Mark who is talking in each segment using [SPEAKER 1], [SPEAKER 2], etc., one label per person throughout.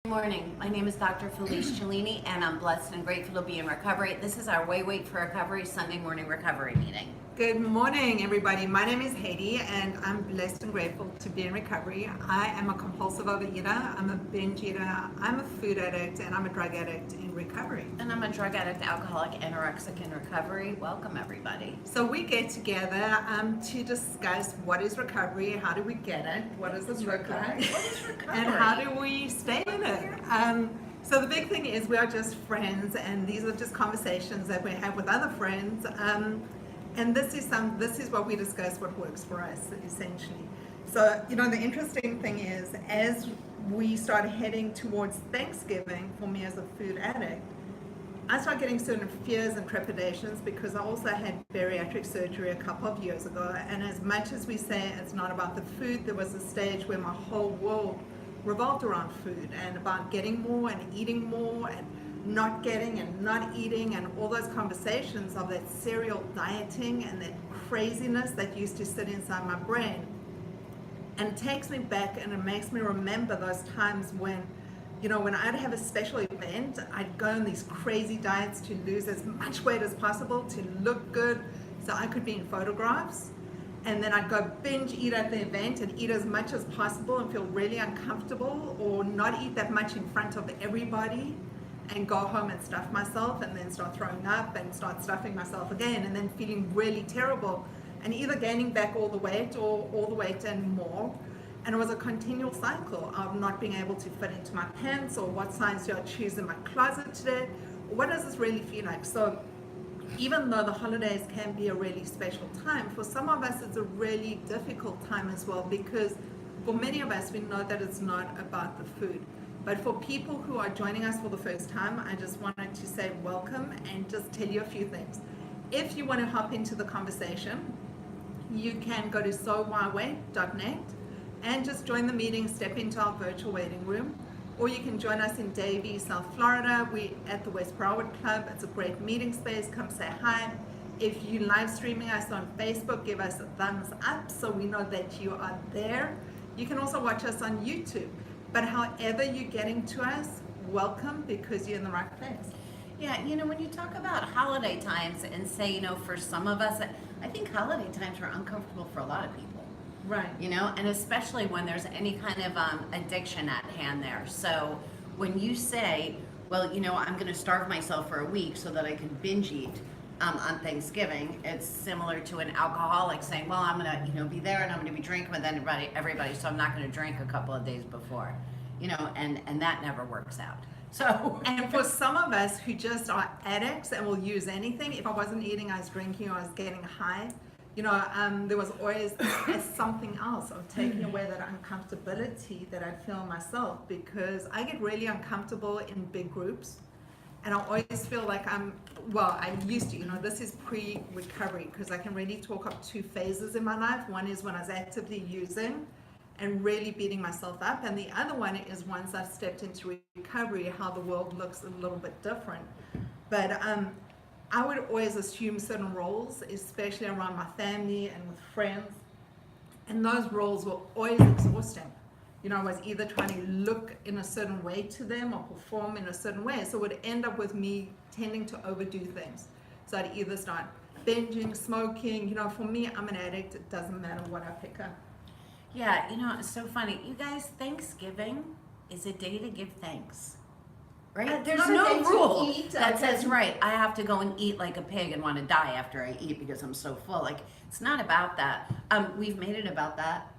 [SPEAKER 1] Good morning. My name is Dr. Felice Cellini, and I'm blessed and grateful to be in recovery. This is our Wait for Recovery Sunday morning recovery meeting.
[SPEAKER 2] Good morning, everybody. My name is Haiti, and I'm blessed and grateful to be in recovery. I am a compulsive overeater, I'm a binge eater, I'm a food addict, and I'm a drug addict in recovery.
[SPEAKER 1] And I'm a drug addict, alcoholic, anorexic in recovery. Welcome, everybody.
[SPEAKER 2] So we get together to discuss what is recovery, how do we get it, what does it look like,
[SPEAKER 1] What is recovery?
[SPEAKER 2] and how do we stay in it. So the big thing is we are just friends, and these are just conversations that we have with other friends. And this is what we discuss, what works for us, essentially. So, the interesting thing is, as we start heading towards Thanksgiving, for me as a food addict, I start getting certain fears and trepidations because I also had bariatric surgery a couple of years ago. And as much as we say it's not about the food, there was a stage where my whole world revolved around food and about getting more and eating more and not getting and not eating, and all those conversations of that serial dieting and that craziness that used to sit inside my brain. And it takes me back and it makes me remember those times when, when I'd have a special event, I'd go on these crazy diets to lose as much weight as possible, to look good, so I could be in photographs. And then I'd go binge eat at the event and eat as much as possible and feel really uncomfortable, or not eat that much in front of everybody, and go home and stuff myself, and then start throwing up and start stuffing myself again, and then feeling really terrible, and either gaining back all the weight or all the weight and more. And it was a continual cycle of not being able to fit into my pants, or what size do I choose in my closet today, or what does this really feel like? So even though the holidays can be a really special time, for some of us it's a really difficult time as well, because for many of us we know that it's not about the food. But for people who are joining us for the first time, I just wanted to say welcome and just tell you a few things. If you want to hop into the conversation, you can go to sowhywait.net and just join the meeting, step into our virtual waiting room. Or you can join us in Davie, South Florida. We're at the West Broward Club. It's a great meeting space. Come say hi. If you're live streaming us on Facebook, give us a thumbs up so we know that you are there. You can also watch us on YouTube. But however you're getting to us, welcome, because you're in the right place.
[SPEAKER 1] Yeah, when you talk about holiday times and say, for some of us, I think holiday times are uncomfortable for a lot of people.
[SPEAKER 2] Right.
[SPEAKER 1] And especially when there's any kind of addiction at hand there. So when you say, well, I'm going to starve myself for a week so that I can binge eat on Thanksgiving, it's similar to an alcoholic saying, well, I'm going to, be there and I'm going to be drinking with everybody, so I'm not going to drink a couple of days before, and that never works out. So,
[SPEAKER 2] and for some of us who just are addicts and will use anything, if I wasn't eating, I was drinking, or I was getting high, there was always something else of taking away that uncomfortability that I'd feel myself, because I get really uncomfortable in big groups. And I always feel like I used to, this is pre-recovery, because I can really talk up two phases in my life. One is when I was actively using and really beating myself up. And the other one is once I've stepped into recovery, how the world looks a little bit different. But I would always assume certain roles, especially around my family and with friends. And those roles were always exhausting. I was either trying to look in a certain way to them or perform in a certain way. So it would end up with me tending to overdo things. So I'd either start binging, smoking. For me, I'm an addict. It doesn't matter what I pick up.
[SPEAKER 1] Yeah, it's so funny. You guys, Thanksgiving is a day to give thanks. Right? There's no rule that says, right, I have to go and eat like a pig and want to die after I eat because I'm so full. Like, it's not about that. We've made it about that.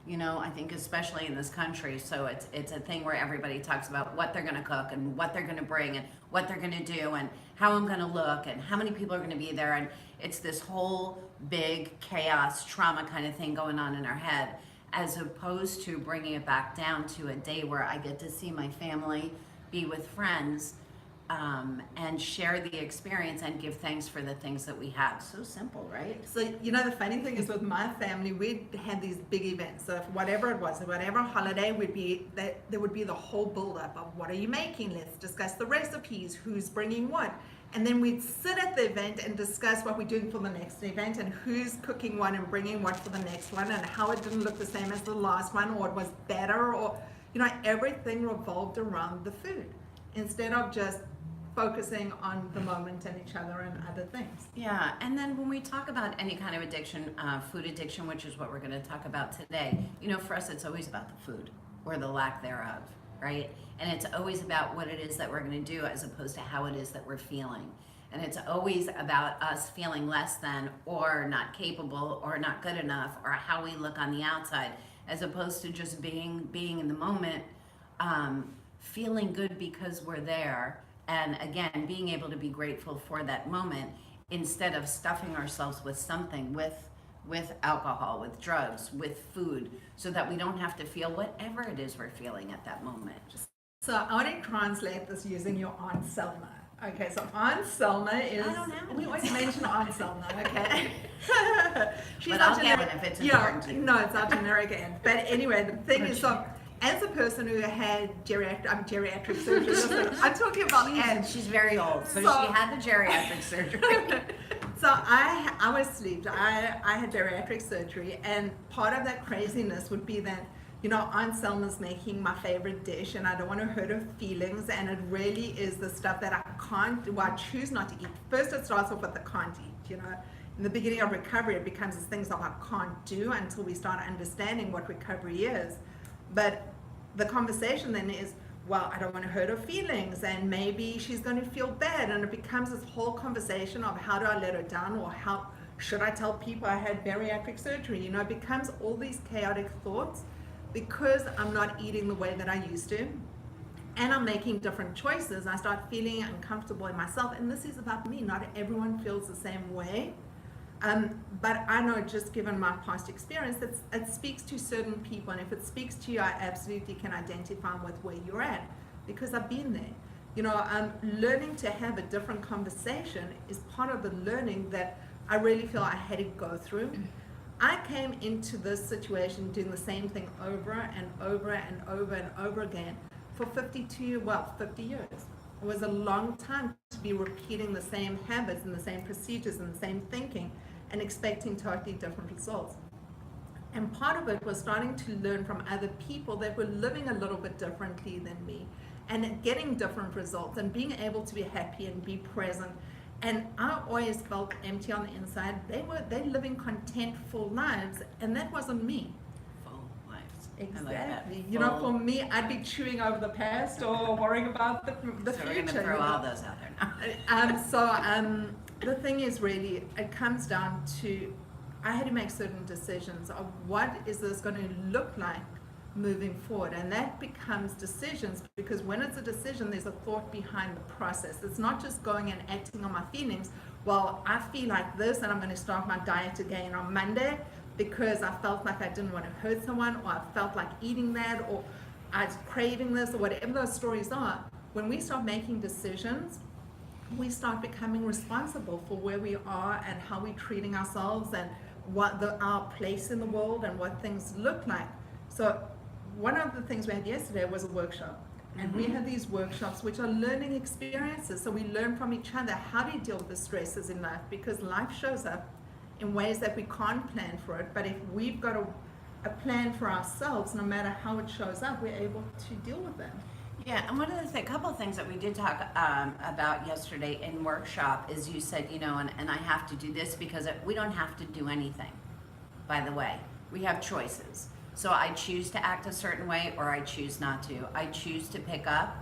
[SPEAKER 1] I think especially in this country, so it's a thing where everybody talks about what they're going to cook and what they're going to bring and what they're going to do and how I'm going to look and how many people are going to be there, and it's this whole big chaos, trauma kind of thing going on in our head, as opposed to bringing it back down to a day where I get to see my family, be with friends, and share the experience and give thanks for the things that we have. So simple, right?
[SPEAKER 2] So, the funny thing is with my family, we'd had these big events. So whatever it was, whatever holiday there would be the whole build-up of what are you making? Let's discuss the recipes, who's bringing what. And then we'd sit at the event and discuss what we're doing for the next event and who's cooking what and bringing what for the next one and how it didn't look the same as the last one, or it was better, or everything revolved around the food instead of just focusing on the moment and each other and other things.
[SPEAKER 1] Yeah, and then when we talk about any kind of addiction, food addiction, which is what we're going to talk about today, for us it's always about the food or the lack thereof, right? And it's always about what it is that we're going to do as opposed to how it is that we're feeling. And it's always about us feeling less than or not capable or not good enough or how we look on the outside, as opposed to just being in the moment, feeling good because we're there. And again, being able to be grateful for that moment instead of stuffing ourselves with something, with alcohol, with drugs, with food, so that we don't have to feel whatever it is we're feeling at that moment.
[SPEAKER 2] So I want to translate this using your Aunt Selma. Okay, so Aunt Selma is, we always mention Aunt Selma, okay?
[SPEAKER 1] She's but I'll get it if it's important to you.
[SPEAKER 2] No, it's not generic end. But anyway, the thing is, so as a person who had geriatric surgery, I'm talking about Anne.
[SPEAKER 1] She's very old, so she had the geriatric surgery.
[SPEAKER 2] So I was sleeved. I had bariatric surgery, and part of that craziness would be that, Aunt Selma's making my favorite dish, and I don't want to hurt her feelings, and it really is the stuff that I choose not to eat. First, it starts off with the can't eat, In the beginning of recovery, it becomes these things that I can't do until we start understanding what recovery is. But the conversation then is, well, I don't want to hurt her feelings, and maybe she's going to feel bad, and it becomes this whole conversation of how do I let her down, or how should I tell people I had bariatric surgery? It becomes all these chaotic thoughts because I'm not eating the way that I used to, and I'm making different choices. I start feeling uncomfortable in myself, and this is about me. Not everyone feels the same way. But I know, just given my past experience, that it speaks to certain people, and if it speaks to you, I absolutely can identify with where you're at, because I've been there. Learning to have a different conversation is part of the learning that I really feel I had to go through. I came into this situation doing the same thing over and over and over and over again for 50 years. It was a long time to be repeating the same habits and the same procedures and the same thinking and expecting totally different results. And part of it was starting to learn from other people that were living a little bit differently than me and getting different results and being able to be happy and be present. And I always felt empty on the inside. They're living contentful lives, and that wasn't me.
[SPEAKER 1] Full lives.
[SPEAKER 2] Exactly. Like for me, I'd be chewing over the past or worrying about the
[SPEAKER 1] so
[SPEAKER 2] future.
[SPEAKER 1] We're going to throw all those out there
[SPEAKER 2] now. The thing is, really, it comes down to, I had to make certain decisions of what is this going to look like moving forward, and that becomes decisions, because when it's a decision, there's a thought behind the process. It's not just going and acting on my feelings. Well, I feel like this, and I'm going to start my diet again on Monday because I felt like I didn't want to hurt someone, or I felt like eating that, or I was craving this, or whatever those stories are. When we start making decisions, we start becoming responsible for where we are and how we're treating ourselves and what our place in the world and what things look like. So one of the things we had yesterday was a workshop, and we had these workshops which are learning experiences. So we learn from each other how to deal with the stresses in life, because life shows up in ways that we can't plan for it. But if we've got a plan for ourselves, no matter how it shows up, we're able to deal with them.
[SPEAKER 1] Yeah, and one of the couple of things that we did talk about yesterday in workshop is, you said, and I have to do this because we don't have to do anything, by the way. We have choices. So I choose to act a certain way, or I choose not to. I choose to pick up,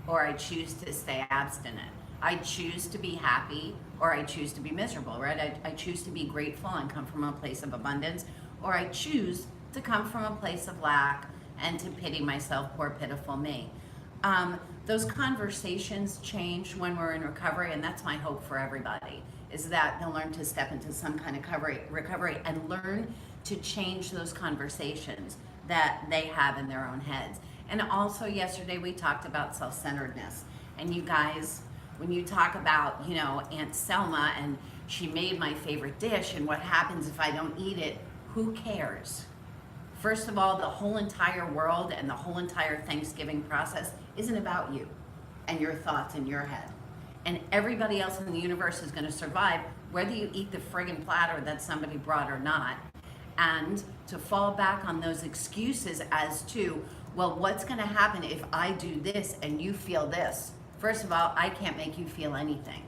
[SPEAKER 1] or I choose to stay abstinent. I choose to be happy, or I choose to be miserable, right? I choose to be grateful and come from a place of abundance, or I choose to come from a place of lack and to pity myself, poor pitiful me. Those conversations change when we're in recovery, and that's my hope for everybody, is that they'll learn to step into some kind of recovery and learn to change those conversations that they have in their own heads. And also yesterday we talked about self-centeredness. And you guys, when you talk about, Aunt Selma, and she made my favorite dish, and what happens if I don't eat it, who cares? First of all, the whole entire world and the whole entire Thanksgiving process isn't about you and your thoughts in your head. And everybody else in the universe is going to survive whether you eat the friggin' platter that somebody brought or not. And to fall back on those excuses as to, well, what's going to happen if I do this and you feel this? First of all, I can't make you feel anything.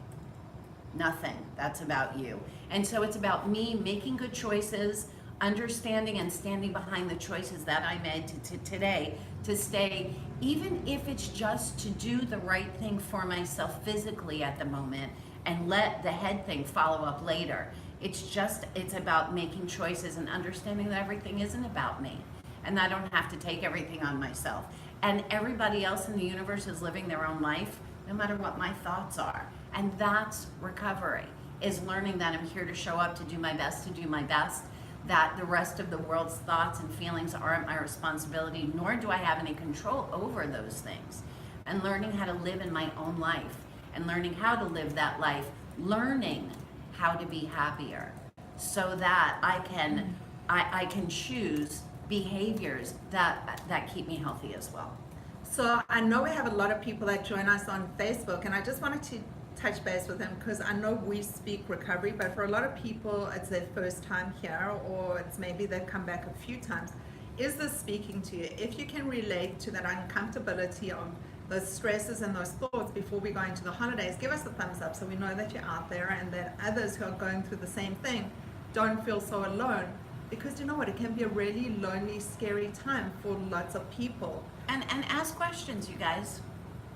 [SPEAKER 1] Nothing. That's about you. And so it's about me making good choices, understanding and standing behind the choices that I made today to stay, even if it's just to do the right thing for myself physically at the moment and let the head thing follow up later. It's about making choices and understanding that everything isn't about me and I don't have to take everything on myself. And everybody else in the universe is living their own life, no matter what my thoughts are. And that's recovery, is learning that I'm here to show up, to do my best, that the rest of the world's thoughts and feelings aren't my responsibility, nor do I have any control over those things. And learning how to live in my own life and learning how to live that life, learning how to be happier so that I can choose behaviors that keep me healthy as well.
[SPEAKER 2] So I know we have a lot of people that join us on Facebook, and I just wanted to touch base with them because I know we speak recovery, but for a lot of people it's their first time here, or it's maybe they've come back a few times. Is this speaking to you? If you can relate to that uncomfortability of those stresses and those thoughts before we go into the holidays, give us a thumbs up so we know that you're out there and that others who are going through the same thing don't feel so alone. Because you know what, it can be a really lonely, scary time for lots of people.
[SPEAKER 1] And ask questions, you guys.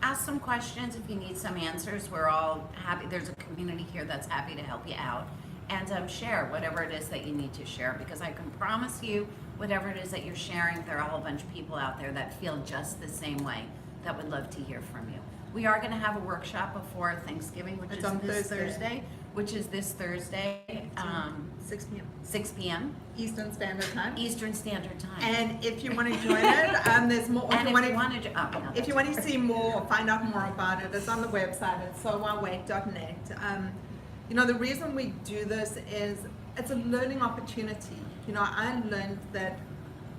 [SPEAKER 1] Ask some questions if you need some answers. We're all happy. There's a community here that's happy to help you out. And share whatever it is that you need to share, because I can promise you, whatever it is that you're sharing, there are a whole bunch of people out there that feel just the same way that would love to hear from you. We are going to have a workshop before Thanksgiving, which is on this Thursday. 6 p.m. 6 p.m.
[SPEAKER 2] Eastern Standard Time.
[SPEAKER 1] Eastern Standard Time.
[SPEAKER 2] And if you want to join it, there's more. If you want to see more or find out more about it, it's on the website at sowawake.net. You know, the reason we do this is it's a learning opportunity. You know, I learned that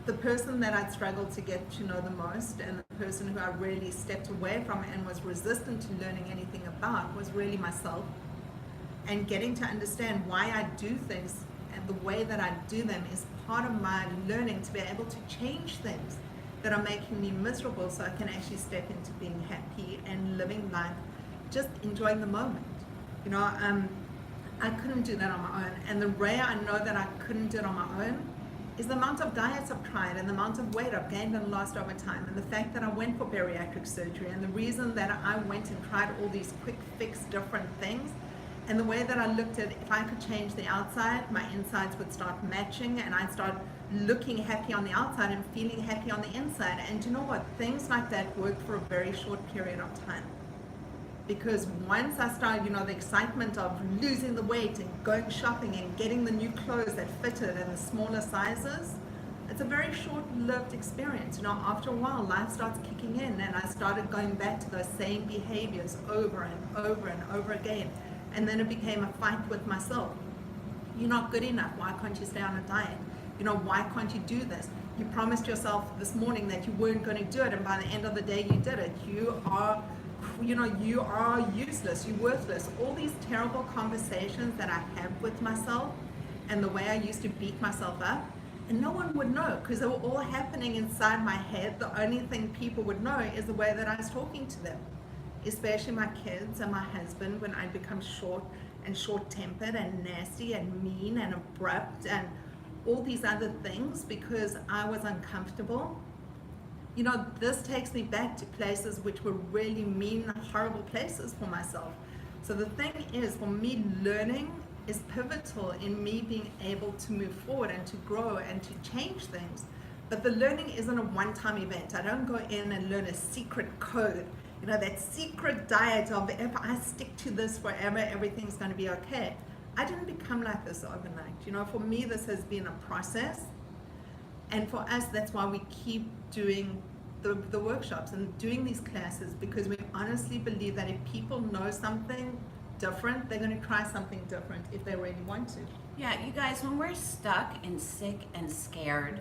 [SPEAKER 2] the person that I'd struggled to get to know the most, and the person who I really stepped away from and was resistant to learning anything about, was really myself. And getting to understand why I do things and the way that I do them is part of my learning to be able to change things that are making me miserable, so I can actually step into being happy and living life, just enjoying the moment. You know, I couldn't do that on my own. And the way I know that I couldn't do it on my own is the amount of diets I've tried and the amount of weight I've gained and lost over time, and the fact that I went for bariatric surgery, and the reason that I went and tried all these quick fix different things. And the way that I looked at, if I could change the outside, my insides would start matching, and I'd start looking happy on the outside and feeling happy on the inside. And you know what? Things like that work for a very short period of time. Because once I started, you know, the excitement of losing the weight and going shopping and getting the new clothes that fitted and the smaller sizes, it's a very short-lived experience. You know, after a while, life starts kicking in, and I started going back to those same behaviors over and over and over again. And then it became a fight with myself. You're not good enough. Why can't you stay on a diet? You know, why can't you do this? You promised yourself this morning that you weren't going to do it, and by the end of the day you did it. You are useless, you're worthless. All these terrible conversations that I have with myself, and the way I used to beat myself up, and no one would know because they were all happening inside my head. The only thing people would know is the way that I was talking to them. Especially my kids and my husband, when I become short-tempered and nasty and mean and abrupt and all these other things because I was uncomfortable. You know, this takes me back to places which were really mean, horrible places for myself. So the thing is, for me, learning is pivotal in me being able to move forward and to grow and to change things. But the learning isn't a one-time event. I don't go in and learn a secret code. You know, that secret diet of if I stick to this forever, everything's going to be okay. I didn't become like this overnight. You know, for me, this has been a process. And for us, that's why we keep doing the workshops and doing these classes, because we honestly believe that if people know something different, they're going to try something different if they really want to.
[SPEAKER 1] Yeah, you guys, when we're stuck and sick and scared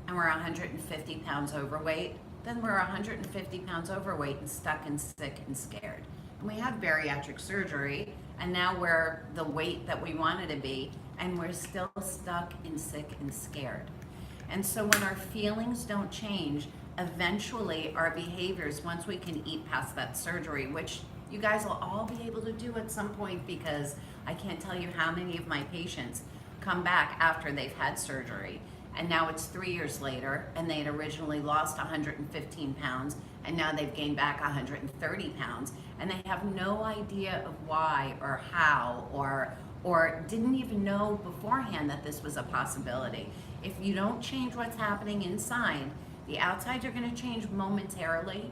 [SPEAKER 1] and we're 150 pounds overweight, then we're 150 pounds overweight and stuck and sick and scared. And we had bariatric surgery, and now we're the weight that we wanted to be, and we're still stuck and sick and scared. And so when our feelings don't change, eventually our behaviors, once we can eat past that surgery, which you guys will all be able to do at some point, because I can't tell you how many of my patients come back after they've had surgery, and now it's 3 years later, and they had originally lost 115 pounds, and now they've gained back 130 pounds, and they have no idea of why or how, or didn't even know beforehand that this was a possibility. If you don't change what's happening inside, the outsides are going to change momentarily,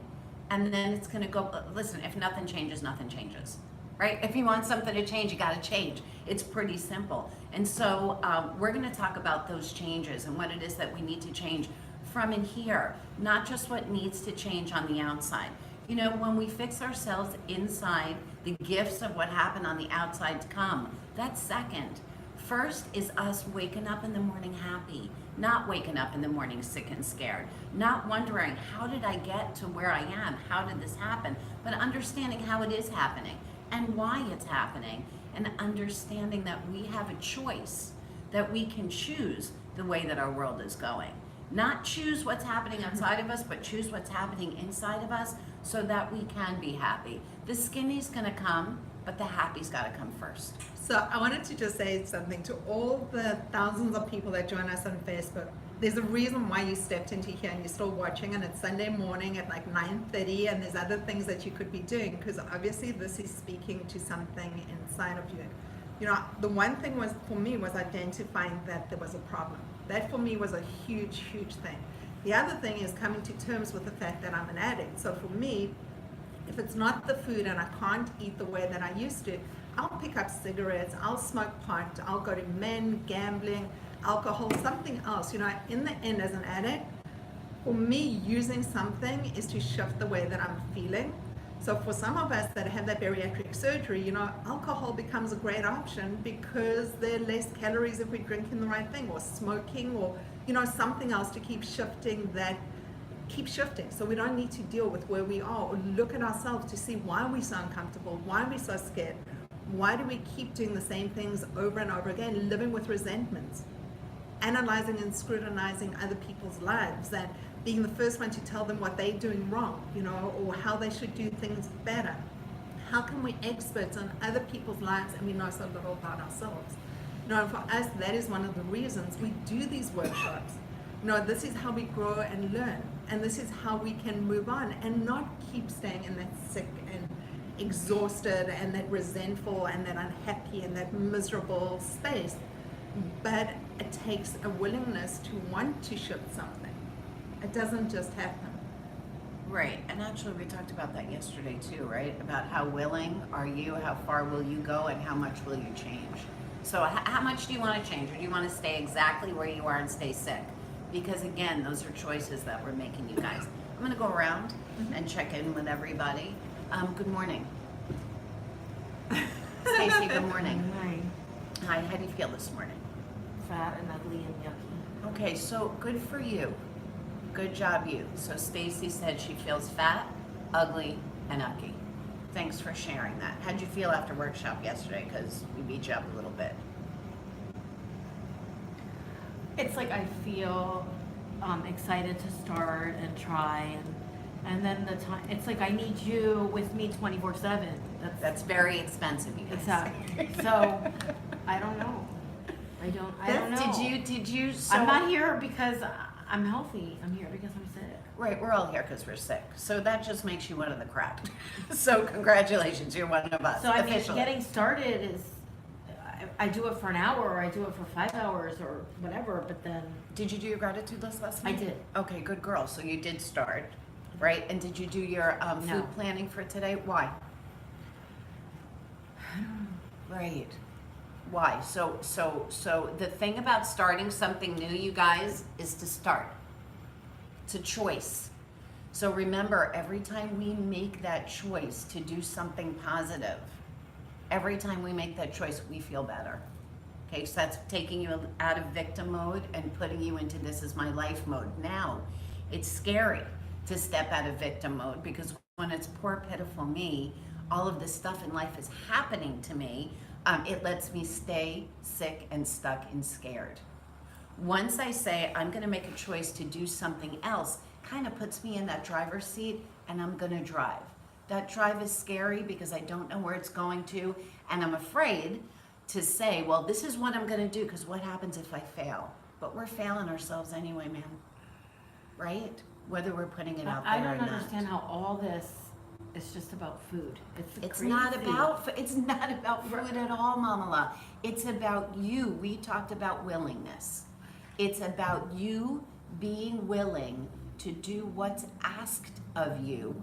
[SPEAKER 1] and then it's going to go. Listen, if nothing changes, nothing changes, right? If you want something to change, you got to change. It's pretty simple. And so we're going to talk about those changes and what it is that we need to change from in here, not just what needs to change on the outside. You know, when we fix ourselves inside, the gifts of what happened on the outside come. That's second. First is us waking up in the morning happy, not waking up in the morning sick and scared, not wondering, how did I get to where I am? How did this happen? But understanding how it is happening and why it's happening, and understanding that we have a choice, that we can choose the way that our world is going. Not choose what's happening outside of us, but choose what's happening inside of us, so that we can be happy. The skinny's gonna come, but the happy's gotta come first.
[SPEAKER 2] So I wanted to just say something to all the thousands of people that join us on Facebook. There's a reason why you stepped into here and you're still watching, and it's Sunday morning at like 9:30, and there's other things that you could be doing, because obviously this is speaking to something inside of you. You know, the one thing was, for me, was identifying that there was a problem. That for me was a huge, huge thing. The other thing is coming to terms with the fact that I'm an addict. So for me, if it's not the food and I can't eat the way that I used to, I'll pick up cigarettes, I'll smoke pot, I'll go to men, gambling, alcohol, something else. You know, in the end, as an addict, for me, using something is to shift the way that I'm feeling. So for some of us that have that bariatric surgery, you know, alcohol becomes a great option because there are less calories if we're drinking the right thing, or smoking, or, you know, something else to keep shifting that, keep shifting. So we don't need to deal with where we are, or look at ourselves to see why we're so uncomfortable, why we're so scared, why do we keep doing the same things over and over again, living with resentments, analyzing and scrutinizing other people's lives, and being the first one to tell them what they're doing wrong, you know, or how they should do things better. How can we experts on other people's lives and we know so little about ourselves? You know, for us, that is one of the reasons we do these workshops. You know, this is how we grow and learn, and this is how we can move on and not keep staying in that sick and exhausted and that resentful and that unhappy and that miserable space. But it takes a willingness to want to shift something. It doesn't just happen.
[SPEAKER 1] Right, and actually we talked about that yesterday too, right? About how willing are you, how far will you go, and how much will you change? So how much do you want to change, or do you want to stay exactly where you are and stay sick? Because again, those are choices that we're making, you guys. I'm going to go around and check in with everybody. Good morning. Stacy, good morning. Hi, how do you feel this morning?
[SPEAKER 3] Fat and ugly and yucky.
[SPEAKER 1] Okay, so good for you. Good job, you. So Stacy said she feels fat, ugly, and yucky. Thanks for sharing that. How'd you feel after workshop yesterday? Because we beat you up a little bit.
[SPEAKER 3] It's like I feel excited to start and try, and then the time, it's like I need you with me 24/7.
[SPEAKER 1] That's very expensive, you guys.
[SPEAKER 3] Exactly. So I don't know. I don't know.
[SPEAKER 1] Did you?
[SPEAKER 3] I'm not here because I'm healthy. I'm here because I'm sick.
[SPEAKER 1] Right, we're all here because we're sick. So that just makes you one of the crowd. So congratulations, you're one of us.
[SPEAKER 3] So I mean,
[SPEAKER 1] officially.
[SPEAKER 3] getting started is, I do it for an hour, or I do it for 5 hours, or whatever. But then,
[SPEAKER 1] Did you do your gratitude list last night?
[SPEAKER 3] I did.
[SPEAKER 1] Okay, good girl. So you did start, right? And did you do your food
[SPEAKER 3] No.
[SPEAKER 1] planning for today? Why? Right. Why? So the thing about starting something new, you guys, is to start. It's a choice. So remember, every time we make that choice to do something positive, every time we make that choice, we feel better. Okay, so that's taking you out of victim mode and putting you into this is my life mode. Now, it's scary to step out of victim mode, because when it's poor, pitiful me, all of this stuff in life is happening to me. It lets me stay sick and stuck and scared. Once I say I'm going to make a choice to do something else, kind of puts me in that driver's seat, and I'm going to drive. That drive is scary because I don't know where it's going to, and I'm afraid to say, well, this is what I'm going to do, because what happens if I fail? But we're failing ourselves anyway, man. Right? Whether we're putting it out there
[SPEAKER 3] I
[SPEAKER 1] or
[SPEAKER 3] don't
[SPEAKER 1] not.
[SPEAKER 3] understand how all this is just about food.
[SPEAKER 1] It's not about food at all, Mamala. It's about you. We talked about willingness. It's about you being willing to do what's asked of you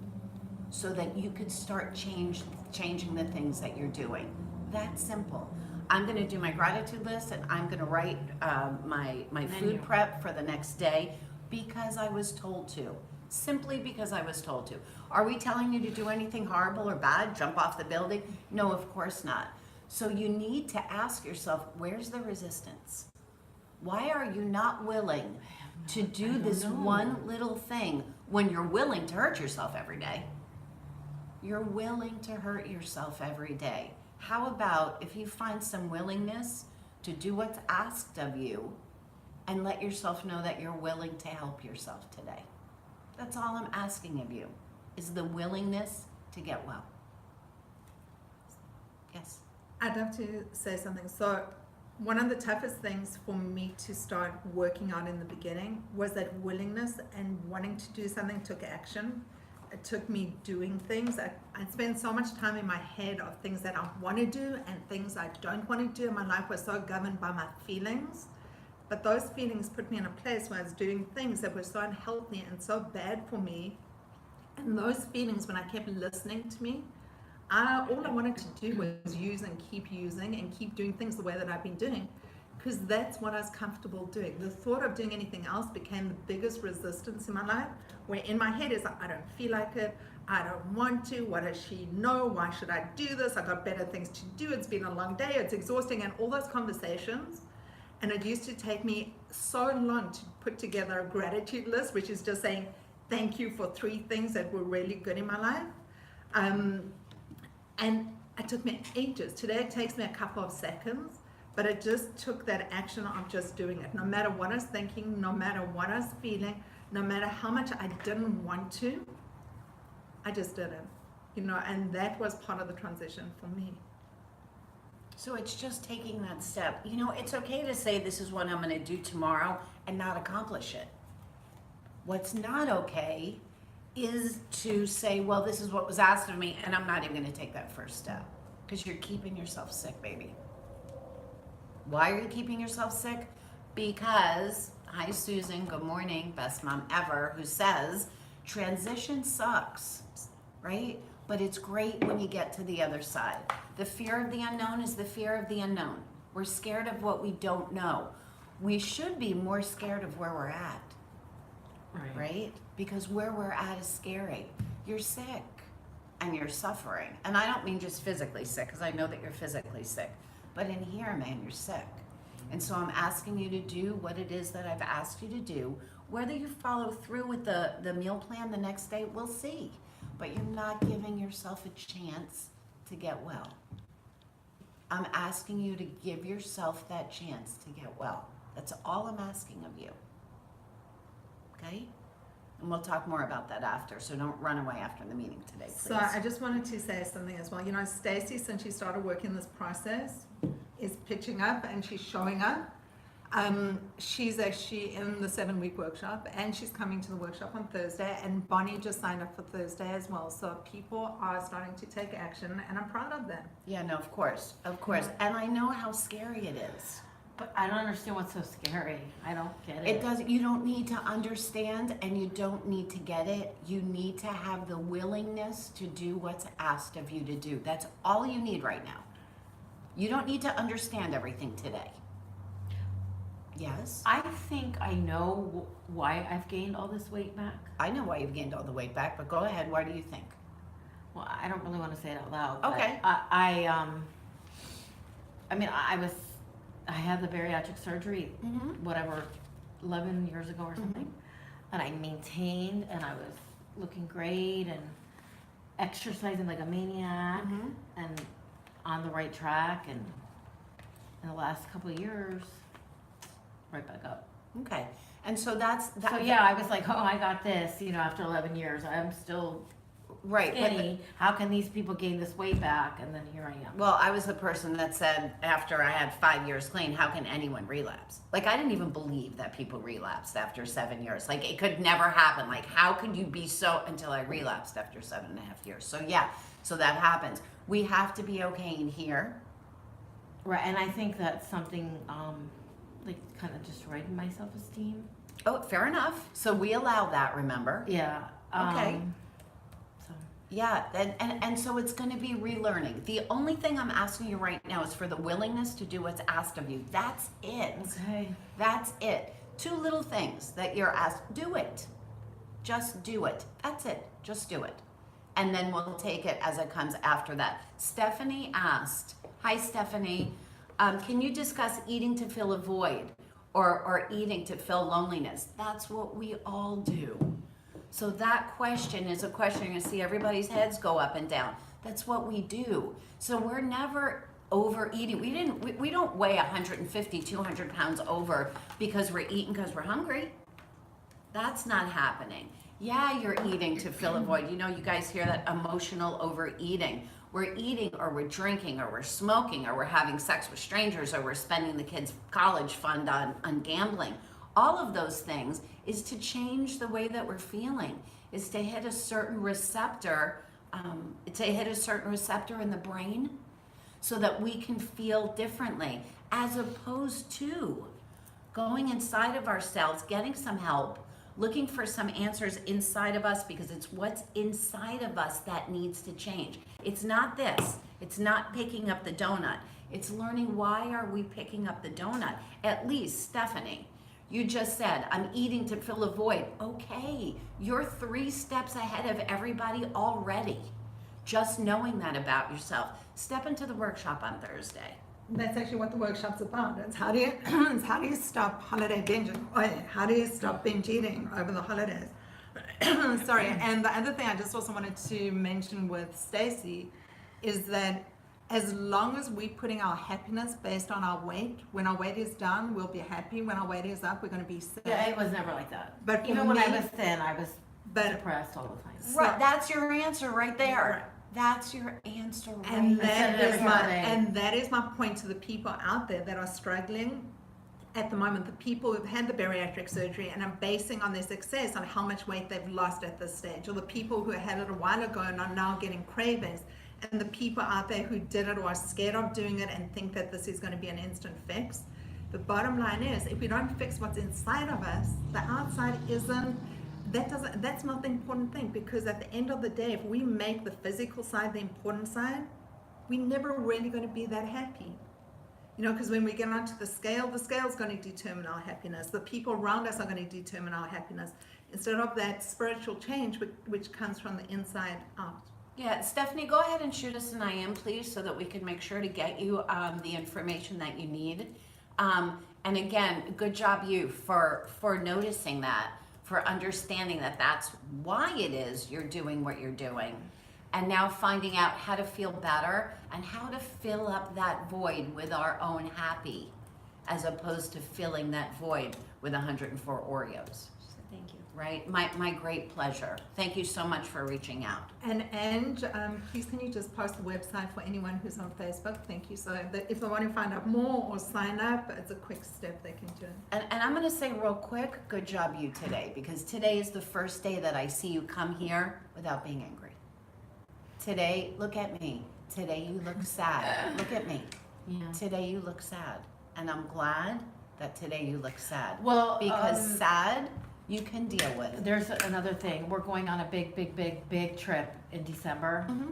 [SPEAKER 1] so that you could start changing the things that you're doing. That's simple. I'm going to do my gratitude list, and I'm going to write my food prep for the next day because I was told to. Simply because I was told to. Are we telling you to do anything horrible or bad? Jump off the building? No, of course not. So you need to ask yourself, where's the resistance? Why are you not willing to do this one little thing when you're willing to hurt yourself every day? You're willing to hurt yourself every day. How about if you find some willingness to do what's asked of you and let yourself know that you're willing to help yourself today? That's all I'm asking of you, is the willingness to get well. Yes?
[SPEAKER 2] I'd love to say something. So one of the toughest things for me to start working on in the beginning was that willingness, and wanting to do something took action. It took me doing things. I spent so much time in my head of things that I want to do and things I don't want to do. My life was so governed by my feelings. But those feelings put me in a place where I was doing things that were so unhealthy and so bad for me. And those feelings, when I kept listening to me, all I wanted to do was use and keep doing things the way that I've been doing, because that's what I was comfortable doing. The thought of doing anything else became the biggest resistance in my life, where in my head is, I don't feel like it, I don't want to, what does she know, why should I do this, I got better things to do, it's been a long day, it's exhausting, and all those conversations. And it used to take me so long to put together a gratitude list, which is just saying thank you for 3 things that were really good in my life. And it took me ages. Today it takes me a couple of seconds, but it just took that action of just doing it. No matter what I was thinking, no matter what I was feeling, no matter how much I didn't want to, I just did it. And that was part of the transition for me.
[SPEAKER 1] So it's just taking that step. It's okay to say this is what I'm going to do tomorrow and not accomplish it. What's not okay is to say, well, this is what was asked of me, and I'm not even going to take that first step, because you're keeping yourself sick, baby. Why are you keeping yourself sick? Because, hi Susan, good morning, best mom ever, who says, transition sucks, right? But it's great when you get to the other side. The fear of the unknown is the fear of the unknown. We're scared of what we don't know. We should be more scared of where we're at, right? Because where we're at is scary. You're sick and you're suffering. And I don't mean just physically sick, because I know that you're physically sick. But in here, man, you're sick. And so I'm asking you to do what it is that I've asked you to do. Whether you follow through with the meal plan the next day, we'll see. But you're not giving yourself a chance to get well. I'm asking you to give yourself that chance to get well. That's all I'm asking of you. Okay? And we'll talk more about that after, so don't run away after the meeting today, please.
[SPEAKER 2] So I just wanted to say something as well. Stacey, since she started working this process, is pitching up and she's showing up. She's actually in the 7-week workshop, and she's coming to the workshop on Thursday, and Bonnie just signed up for Thursday as well. So people are starting to take action, and I'm proud of them.
[SPEAKER 1] Yeah, no, of course. And I know how scary it is.
[SPEAKER 3] But I don't understand what's so scary. I don't get it.
[SPEAKER 1] It doesn't. You don't need to understand, and you don't need to get it. You need to have the willingness to do what's asked of you to do. That's all you need right now. You don't need to understand everything today. Yes?
[SPEAKER 3] I think I know why I've gained all this weight back.
[SPEAKER 1] I know why you've gained all the weight back, but go ahead. Why do you think?
[SPEAKER 3] Well, I don't really want to say it out loud.
[SPEAKER 1] Okay.
[SPEAKER 3] I had the bariatric surgery, whatever, 11 years ago or something. And I maintained, and I was looking great and exercising like a maniac and on the right track. And in the last couple of years, right back up.
[SPEAKER 1] Okay. And so that's that.
[SPEAKER 3] So yeah, I was like, oh, I got this, after 11 years. I'm still
[SPEAKER 1] Right.
[SPEAKER 3] skinny. How can these people gain this weight back? And then here I am.
[SPEAKER 1] Well, I was the person that said after I had 5 years clean, how can anyone relapse? Like, I didn't even believe that people relapsed after 7 years. Like, it could never happen. Like, how could you be so, until I relapsed after 7.5 years. So yeah, so that happens. We have to be okay in here.
[SPEAKER 3] Right, and I think that's something, like, kind of destroyed my self-esteem.
[SPEAKER 1] Oh, fair enough. So we allow that, remember?
[SPEAKER 3] Yeah.
[SPEAKER 1] Okay.
[SPEAKER 3] So.
[SPEAKER 1] Yeah, and so it's going to be relearning. The only thing I'm asking you right now is for the willingness to do what's asked of you. That's it.
[SPEAKER 3] Okay.
[SPEAKER 1] That's it. 2 little things that you're asked. Do it. Just do it. That's it. Just do it. And then we'll take it as it comes after that. Stephanie asked, hi Stephanie, can you discuss eating to fill a void or eating to fill loneliness? That's what we all do. So that question is a question, you see everybody's heads go up and down. That's what we do. So we're never overeating. We don't weigh 150, 200 pounds over because we're eating because we're hungry. That's not happening. Yeah, you're eating to fill a void. You guys hear that emotional overeating. We're eating or we're drinking or we're smoking or we're having sex with strangers or we're spending the kids' college fund on gambling. All of those things is to change the way that we're feeling, is to hit a certain receptor, in the brain so that we can feel differently, as opposed to going inside of ourselves, getting some help, looking for some answers inside of us, because it's what's inside of us that needs to change. It's not this. It's not picking up the donut. It's learning, why are we picking up the donut? At least, Stephanie, you just said, I'm eating to fill a void. Okay, you're 3 steps ahead of everybody already. Just knowing that about yourself. Step into the workshop on Thursday.
[SPEAKER 2] That's actually what the workshop's about. It's how do you stop holiday binging? How do you stop binge eating over the holidays? Sorry. And the other thing I just also wanted to mention with Stacy is that as long as we're putting our happiness based on our weight, when our weight is down, we'll be happy. When our weight is up, we're going to be sad.
[SPEAKER 3] Yeah, it was never like that.
[SPEAKER 2] But
[SPEAKER 3] even when I was thin, I was depressed all the time.
[SPEAKER 1] Right, that's your answer right there. Right. That's your answer right there.
[SPEAKER 2] And that is my point to the people out there that are struggling at the moment, the people who've had the bariatric surgery and are basing on their success on how much weight they've lost at this stage, or the people who had it a while ago and are now getting cravings, and the people out there who did it or are scared of doing it and think that this is going to be an instant fix. The bottom line is, if we don't fix what's inside of us, the outside that's not the important thing, because at the end of the day, if we make the physical side the important side, we're never really going to be that happy. Because when we get onto the scale's going to determine our happiness. The people around us are going to determine our happiness, instead of that spiritual change which comes from the inside out.
[SPEAKER 1] Yeah, Stephanie, go ahead and shoot us an IM, please, so that we can make sure to get you the information that you need. And again, good job you for noticing that, for understanding that that's why it is you're doing what you're doing. And now finding out how to feel better and how to fill up that void with our own happy, as opposed to filling that void with 104 Oreos. So thank you. Right? My great pleasure. Thank you so much for reaching out.
[SPEAKER 2] And please, can you just post the website for anyone who's on Facebook? Thank you. So that if they want to find out more or sign up, it's a quick step they can do.
[SPEAKER 1] And I'm going to say real quick, good job you today, because today is the first day that I see you come here without being angry. Today, look at me. Today you look sad. Look at me. Yeah. Today you look sad. And I'm glad that today you look sad.
[SPEAKER 3] Well,
[SPEAKER 1] because sad you can deal with.
[SPEAKER 3] There's another thing. We're going on a big trip in December. Mm-hmm.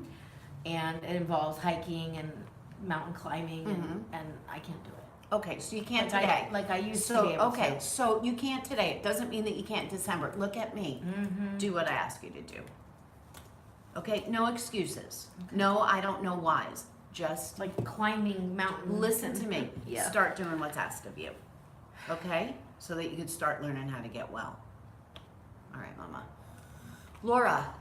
[SPEAKER 3] And it involves hiking and mountain climbing, and I can't do it.
[SPEAKER 1] Okay, so you can't today.
[SPEAKER 3] I used to be able to.
[SPEAKER 1] Okay, so you can't today. It doesn't mean that you can't in December. Look at me. Mm-hmm. Do what I ask you to do. Okay, no excuses. Okay. No, I don't know whys. Just
[SPEAKER 3] like climbing mountains.
[SPEAKER 1] Listen to me. Yeah. Start doing what's asked of you. Okay? So that you can start learning how to get well. All right, Mama. Laura,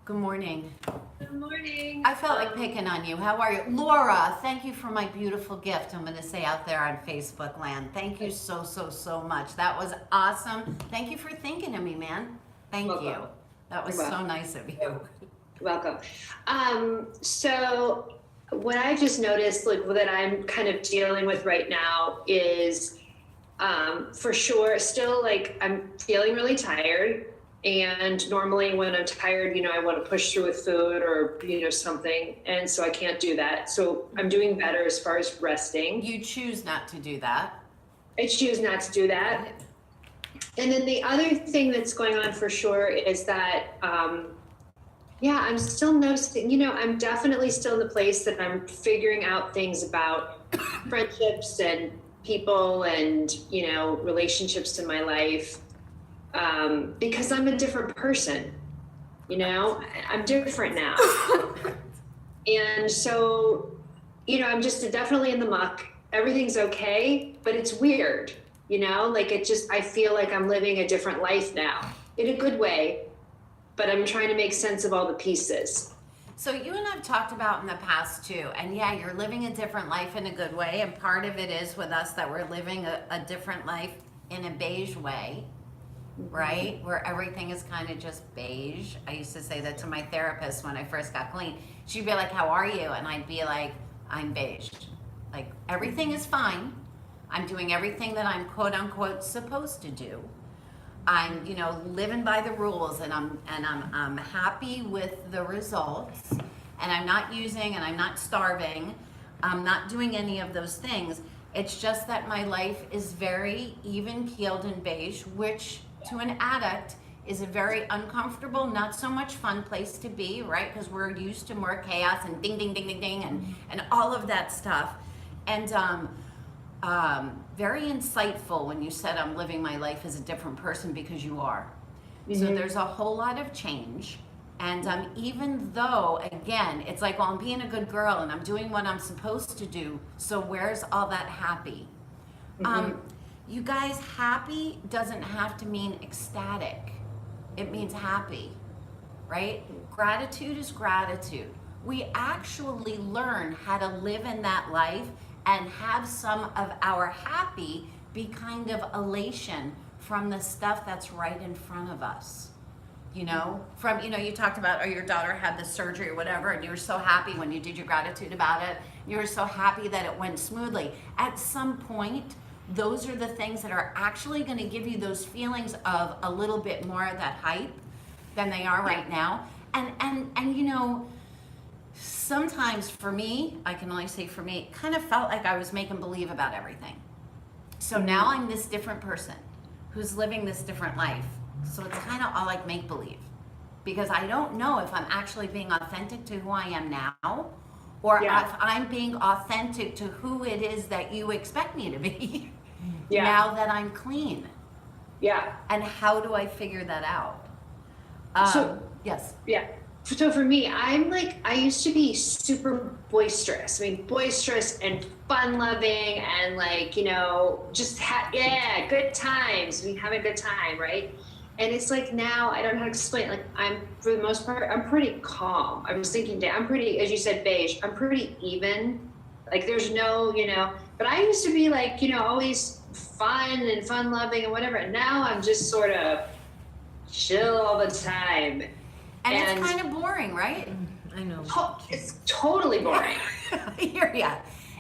[SPEAKER 1] Good morning.
[SPEAKER 4] Good morning.
[SPEAKER 1] I felt like picking on you. How are you? Laura, thank you for my beautiful gift. I'm going to say out there on Facebook land. Thank you so, so, so much. That was awesome. Thank you for thinking of me, man. Thank you.
[SPEAKER 4] Welcome.
[SPEAKER 1] That was
[SPEAKER 4] You're
[SPEAKER 1] so
[SPEAKER 4] welcome.
[SPEAKER 1] nice of you.
[SPEAKER 4] Welcome. So what I just noticed, like that I'm kind of dealing with right now is, for sure, still like I'm feeling really tired. And normally when I'm tired, I want to push through with food or, something. And so I can't do that. So I'm doing better as far as resting.
[SPEAKER 1] You choose not to do that.
[SPEAKER 4] I choose not to do that. And then the other thing that's going on for sure is that, I'm still noticing, I'm definitely still in the place that I'm figuring out things about friendships and people and, relationships in my life. Because I'm a different person, I'm different now. And so, I'm just definitely in the muck. Everything's okay, but it's weird, I feel like I'm living a different life now in a good way, but I'm trying to make sense of all the pieces.
[SPEAKER 1] So you and I've talked about in the past too, and yeah, you're living a different life in a good way, and part of it is with us that we're living a different life in a beige way, right? Where everything is kind of just beige. I used to say that to my therapist when I first got clean. She'd be like, how are you? And I'd be like, I'm beige. Like, everything is fine. I'm doing everything that I'm quote unquote supposed to do. I'm, living by the rules, and I'm happy with the results, and I'm not using, and I'm not starving. I'm not doing any of those things. It's just that my life is very even keeled and beige, which to an addict is a very uncomfortable, not so much fun place to be, right? Because we're used to more chaos and ding, ding, ding, ding, ding, and all of that stuff. And very insightful when you said I'm living my life as a different person, because you are. So there's a whole lot of change. And even though, again, it's like, well, I'm being a good girl and I'm doing what I'm supposed to do. So where's all that happy? You guys, happy doesn't have to mean ecstatic. It means happy, right? Gratitude is gratitude. We actually learn how to live in that life and have some of our happy be kind of elation from the stuff that's right in front of us. You talked about, your daughter had the surgery or whatever, and you were so happy when you did your gratitude about it. You were so happy that it went smoothly. At some point, those are the things that are actually going to give you those feelings of a little bit more of that hype than they are right now. And sometimes for me, I can only say for me, it kind of felt like I was making believe about everything. So now I'm this different person who's living this different life. So it's kind of all like make believe, because I don't know if I'm actually being authentic to who I am now, or if I'm being authentic to who it is that you expect me to be now that I'm clean.
[SPEAKER 4] Yeah.
[SPEAKER 1] And how do I figure that out? Yes.
[SPEAKER 4] Yeah. So for me, I used to be super boisterous. Boisterous and fun loving and just good times. We have a good time, right? And it's like now I don't know how to explain it. I'm, for the most part, I'm pretty calm. I was thinking, I'm pretty, as you said, beige. I'm pretty even. There's no, but I used to be always fun loving and whatever. And now I'm just sort of chill all the time.
[SPEAKER 1] And it's kind of boring, right?
[SPEAKER 3] I know.
[SPEAKER 4] It's totally boring.
[SPEAKER 1] I hear ya.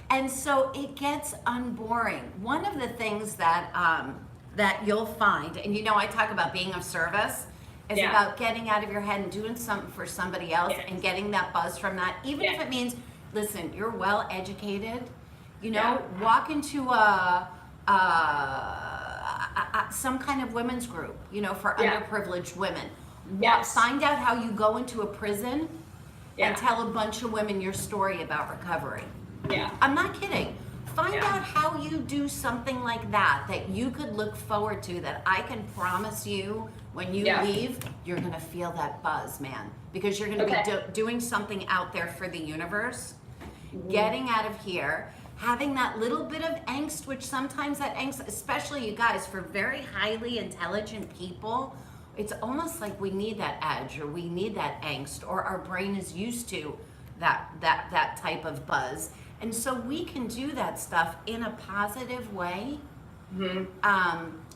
[SPEAKER 1] And so it gets unboring. One of the things that you'll find, and I talk about being of service, is about getting out of your head and doing something for somebody else and getting that buzz from that. Even if it means, listen, you're well educated, walk into some kind of women's group, for underprivileged women.
[SPEAKER 4] Yes.
[SPEAKER 1] Find out how you go into a prison and tell a bunch of women your story about recovery.
[SPEAKER 4] Yeah.
[SPEAKER 1] I'm not kidding. Find out how you do something like that you could look forward to, that I can promise you when you leave, you're going to feel that buzz, man. Because you're going to be doing something out there for the universe, getting out of here, having that little bit of angst, which sometimes that angst, especially you guys, for very highly intelligent people, it's almost like we need that edge, or we need that angst, or our brain is used to that type of buzz. And so we can do that stuff in a positive way.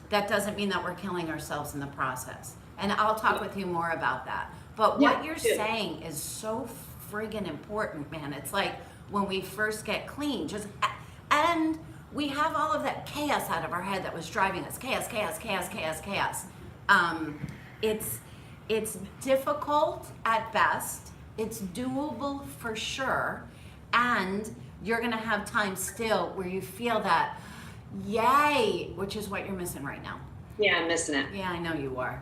[SPEAKER 1] That doesn't mean that we're killing ourselves in the process. And I'll talk with you more about that. But what you're saying is so friggin' important, man. It's like when we first get clean, and we have all of that chaos out of our head that was driving us. Chaos. It's difficult at best. It's doable for sure. And you're gonna have time still where you feel that, yay, which is what you're missing right now.
[SPEAKER 4] Yeah, I'm missing it.
[SPEAKER 1] Yeah, I know you are.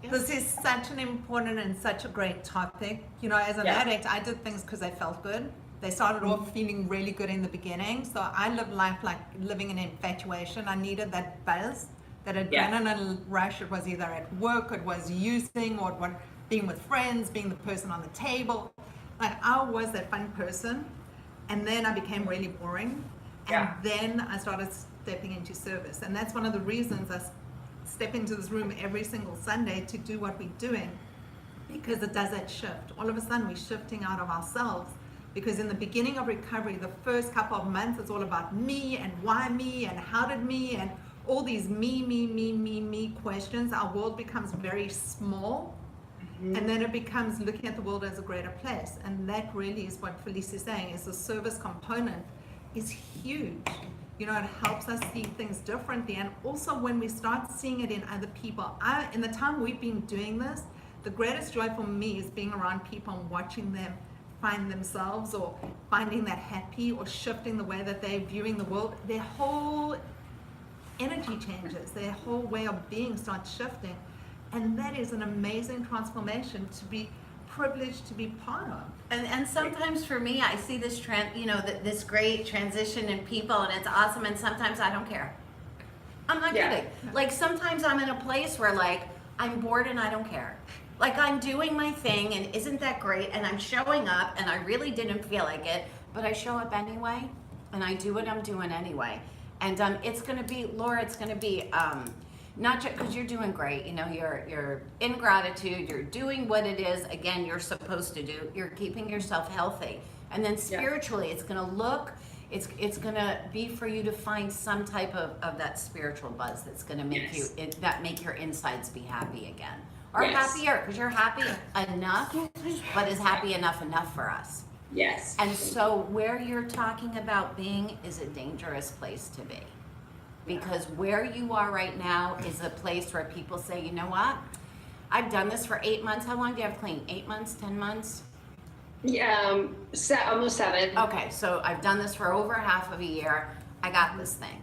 [SPEAKER 2] This is such an important and such a great topic. You know, as an addict, I did things because I felt good. They started off feeling really good in the beginning. So I lived life like living in infatuation. I needed that buzz, that adrenaline rush. It was either at work, it was using, or it was being with friends, being the person on the table. Like I was that fun person. And then I became really boring. And then I started stepping into service. And that's one of the reasons I step into this room every single Sunday to do what we're doing, because it does that shift. All of a sudden we're shifting out of ourselves, because in the beginning of recovery, the first couple of months, it's all about me and why me and how did me and all these me questions. Our world becomes very small. And then it becomes looking at the world as a greater place. And that really is what Felice is saying, is the service component is huge. You know, it helps us see things differently. And also when we start seeing it in other people, in the time we've been doing this, the greatest joy for me is being around people and watching them find themselves, or finding that happy, or shifting the way that they're viewing the world. Their whole energy changes, their whole way of being starts shifting. And that is an amazing transformation to be privileged to be part of.
[SPEAKER 1] And sometimes for me, I see this this great transition in people, and it's awesome. And sometimes I don't care. I'm not kidding. Like sometimes I'm in a place where like I'm bored and I don't care. Like I'm doing my thing, and isn't that great? And I'm showing up, and I really didn't feel like it, but I show up anyway, and I do what I'm doing anyway. And it's gonna be, Laura. It's gonna be. Not just because you're doing great, you know, you're in gratitude, you're doing what it is, again, you're supposed to do, you're keeping yourself healthy. And then spiritually, it's gonna look, it's gonna be for you to find some type of that spiritual buzz that's gonna make make your insides be happy again. Or happier, because you're happy enough, but is happy enough for us.
[SPEAKER 4] Yes.
[SPEAKER 1] And so where you're talking about being is a dangerous place to be. Because where you are right now is a place where people say, you know what? I've done this for 8 months. How long do you have clean? 8 months, 10 months?
[SPEAKER 4] Yeah, almost 7.
[SPEAKER 1] Okay, so I've done this for over half of a year. I got this thing.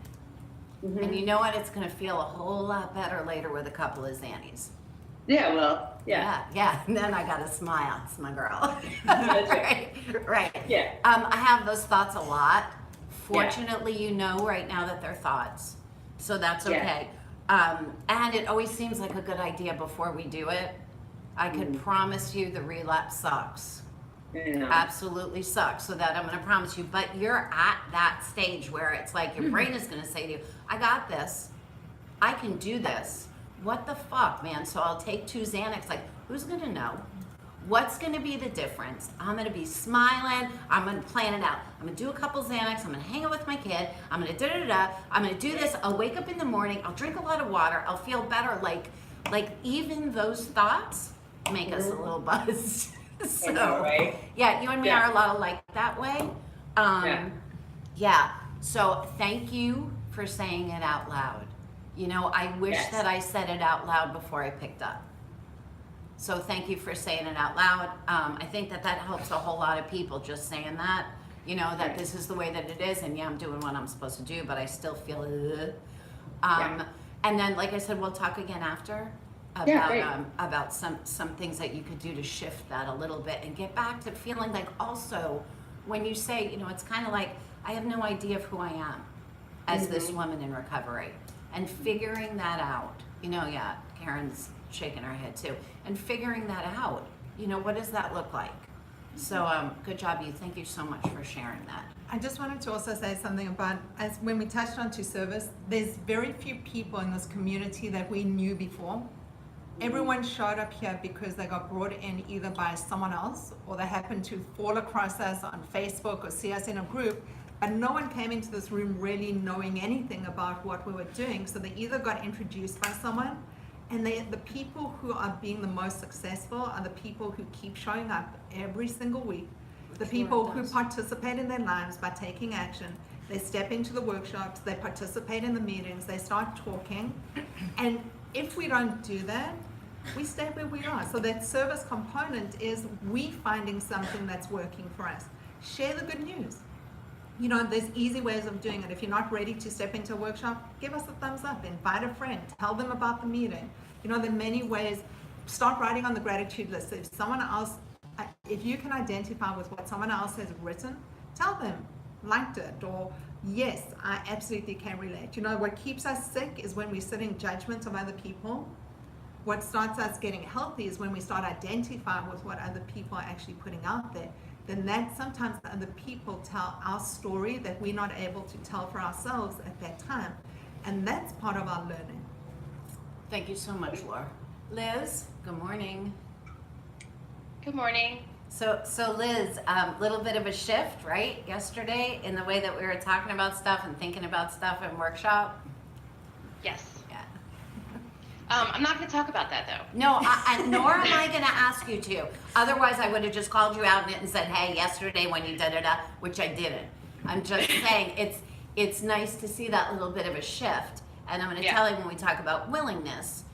[SPEAKER 1] And you know what? It's going to feel a whole lot better later with a couple of Xannies.
[SPEAKER 4] Yeah, well, yeah.
[SPEAKER 1] And then I got to smile. It's my girl.
[SPEAKER 4] That's right.
[SPEAKER 1] Right.
[SPEAKER 4] Yeah.
[SPEAKER 1] I have those thoughts a lot. Fortunately, you know right now that they're thoughts, so that's okay. And it always seems like a good idea before we do it. I can promise you the relapse sucks. Absolutely sucks. So that I'm going to promise you. But you're at that stage where it's like your brain is going to say to you, I got this. I can do this. What the fuck, man? So I'll take 2 Xanax. Like, who's going to know? What's going to be the difference? I'm going to be smiling. I'm going to plan it out. I'm going to do a couple Xanax. I'm going to hang out with my kid. I'm going to da-da-da-da. I'm going to do this. I'll wake up in the morning. I'll drink a lot of water. I'll feel better. Like even those thoughts make us a little buzzed. So,
[SPEAKER 4] I know, right?
[SPEAKER 1] Yeah, you and me are a lot alike that way. So thank you for saying it out loud. You know, I wish that I said it out loud before I picked up. So thank you for saying it out loud. I think that helps a whole lot of people, just saying that, you know, that this is the way that it is, and I'm doing what I'm supposed to do, but I still feel And then, like I said, we'll talk again after about some things that you could do to shift that a little bit and get back to feeling like, also when you say, you know, it's kind of like, I have no idea of who I am as this woman in recovery, and figuring that out. You know, Karen's shaking her head too, and figuring that out. You know, what does that look like? So good job, you. Thank you so much for sharing that.
[SPEAKER 2] I just wanted to also say something about, as when we touched on to service, there's very few people in this community that we knew before. Everyone showed up here because they got brought in either by someone else or they happened to fall across us on Facebook or see us in a group, but no one came into this room really knowing anything about what we were doing. So they either got introduced by someone, and the people who are being the most successful are the people who keep showing up every single week, the people who participate in their lives by taking action. They step into the workshops, they participate in the meetings, they start talking, and if we don't do that, we stay where we are. So that service component is we finding something that's working for us. Share the good news. You know, there's easy ways of doing it. If you're not ready to step into a workshop, give us a thumbs up, invite a friend, tell them about the meeting. You know, there are many ways. Start writing on the gratitude list. If someone else, if you can identify with what someone else has written, tell them, liked it, or yes, I absolutely can relate. You know, what keeps us sick is when we sit in judgment of other people. What starts us getting healthy is when we start identifying with what other people are actually putting out there. Then that sometimes other people tell our story that we're not able to tell for ourselves at that time. And that's part of our learning.
[SPEAKER 1] Thank you so much, Laura. Liz, good morning.
[SPEAKER 5] Good morning.
[SPEAKER 1] So Liz, little bit of a shift, right? Yesterday in the way that we were talking about stuff and thinking about stuff in workshop.
[SPEAKER 5] Yes.
[SPEAKER 1] Yeah.
[SPEAKER 5] I'm not going to talk about that though.
[SPEAKER 1] No, nor am I going to ask you to. Otherwise, I would have just called you out in it and said, "Hey, yesterday when you da-da-da," which I didn't. I'm just saying it's nice to see that little bit of a shift. And I'm going to tell you when we talk about willingness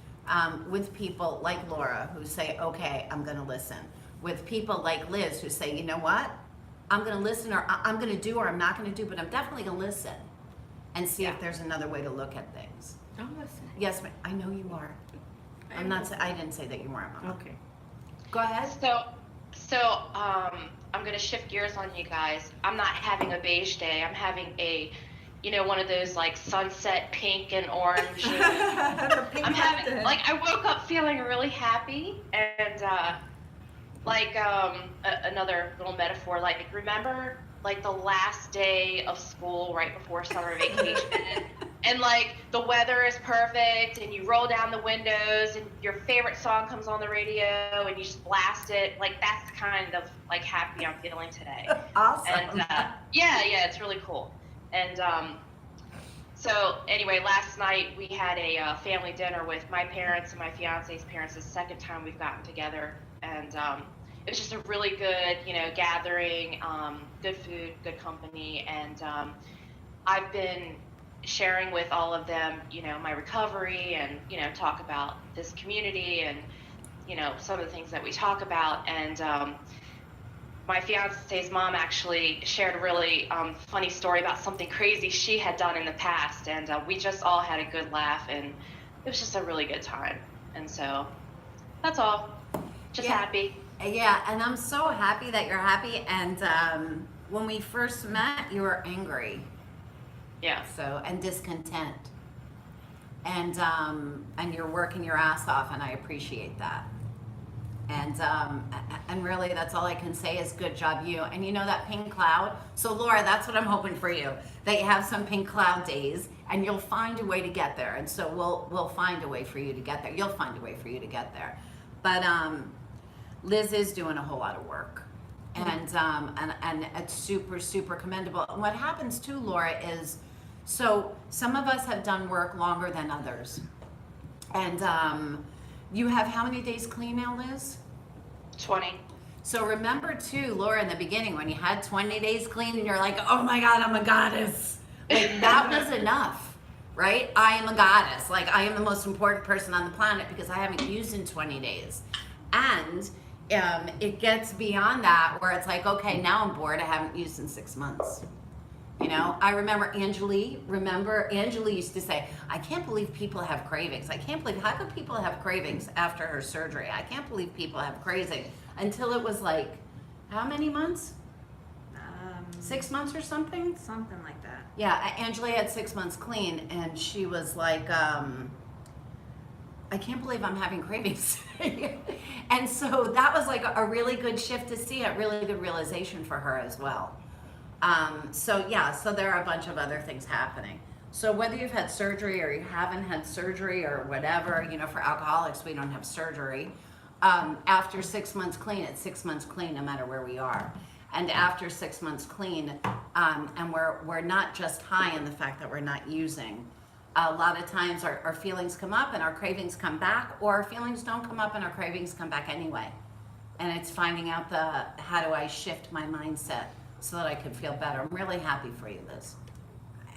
[SPEAKER 1] with people like Laura who say, "Okay, I'm going to listen." With people like Liz who say, "You know what? I'm going to listen, or I'm going to do, or I'm not going to do, but I'm definitely going to listen and see if there's another way to look at things."
[SPEAKER 3] I'm listening.
[SPEAKER 1] Yes, ma'am. I know you are. I didn't say that you weren't, Mama.
[SPEAKER 3] Okay.
[SPEAKER 1] Go ahead.
[SPEAKER 5] I'm going to shift gears on you guys. I'm not having a beige day. I'm having a, one of those like sunset pink and orange. I'm having, like, I woke up feeling really happy, and another little metaphor, like, remember like the last day of school right before summer vacation and like the weather is perfect and you roll down the windows and your favorite song comes on the radio and you just blast it. Like, that's kind of like happy I'm feeling today.
[SPEAKER 1] Awesome.
[SPEAKER 5] And yeah, it's really cool. And so anyway, last night we had a family dinner with my parents and my fiance's parents. It's the second time we've gotten together, and it was just a really good, gathering, good food, good company, and I've been sharing with all of them, my recovery and, talk about this community and, some of the things that we talk about. And my fiance's mom actually shared a really funny story about something crazy she had done in the past, and we just all had a good laugh, and it was just a really good time. And so that's all. Just happy.
[SPEAKER 1] Yeah, and I'm so happy that you're happy. And when we first met, you were angry.
[SPEAKER 5] Yeah.
[SPEAKER 1] So, and discontent. And you're working your ass off, and I appreciate that. And really, that's all I can say is good job, you. And you know that pink cloud? So Laura, that's what I'm hoping for you. That you have some pink cloud days, and you'll find a way to get there. And so we'll find a way for you to get there. You'll find a way for you to get there. But Liz is doing a whole lot of work, and it's super, super commendable. And what happens too, Laura, is so some of us have done work longer than others, and you have how many days clean now, Liz?
[SPEAKER 5] 20.
[SPEAKER 1] So remember too, Laura, in the beginning when you had 20 days clean, and you're like, "Oh my God, I'm a goddess." Like, that was enough, right? I am a goddess. Like, I am the most important person on the planet because I haven't used in 20 days. And it gets beyond that where it's like, okay, now I'm bored. I haven't used in 6 months. I remember Angeli used to say, "I can't believe people have cravings. I can't believe, how could people have cravings after her surgery? I can't believe people have cravings." Until it was like, how many months? 6 months or something?
[SPEAKER 6] Something like that.
[SPEAKER 1] Yeah, Angela had 6 months clean, and she was like, "I can't believe I'm having cravings." And so that was like a really good shift to see, a really good realization for her as well. So there are a bunch of other things happening. So whether you've had surgery or you haven't had surgery or whatever, you know, for alcoholics, we don't have surgery. After 6 months clean, it's 6 months clean no matter where we are. And after 6 months clean, and we're not just high in the fact that we're not using. A lot of times our feelings come up and our cravings come back, or our feelings don't come up and our cravings come back anyway. And it's finding out how do I shift my mindset so that I can feel better. I'm really happy for you, Liz.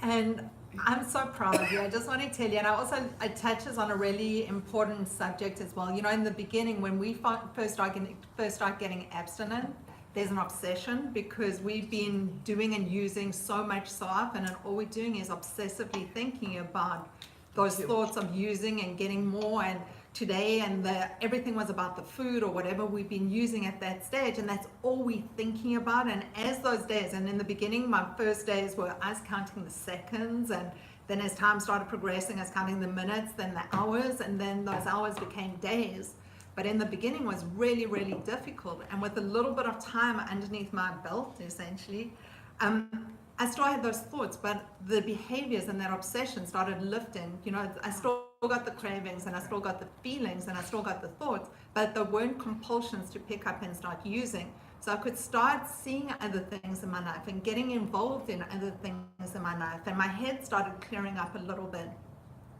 [SPEAKER 2] And I'm so proud of you. I just want to tell you, and it touches on a really important subject as well. You know, in the beginning, when we first start getting abstinent, there's an obsession because we've been doing and using so much so often, and all we're doing is obsessively thinking about those thoughts of using and getting more. And today, everything was about the food or whatever we've been using at that stage, and that's all we're thinking about. And as those days, and in the beginning, my first days were us counting the seconds, and then as time started progressing, us counting the minutes, then the hours, and then those hours became days. But in the beginning was really, really difficult. And with a little bit of time underneath my belt, essentially, I still had those thoughts, but the behaviors and that obsession started lifting. You know, I still got the cravings and I still got the feelings and I still got the thoughts, but there weren't compulsions to pick up and start using. So I could start seeing other things in my life and getting involved in other things in my life. And my head started clearing up a little bit.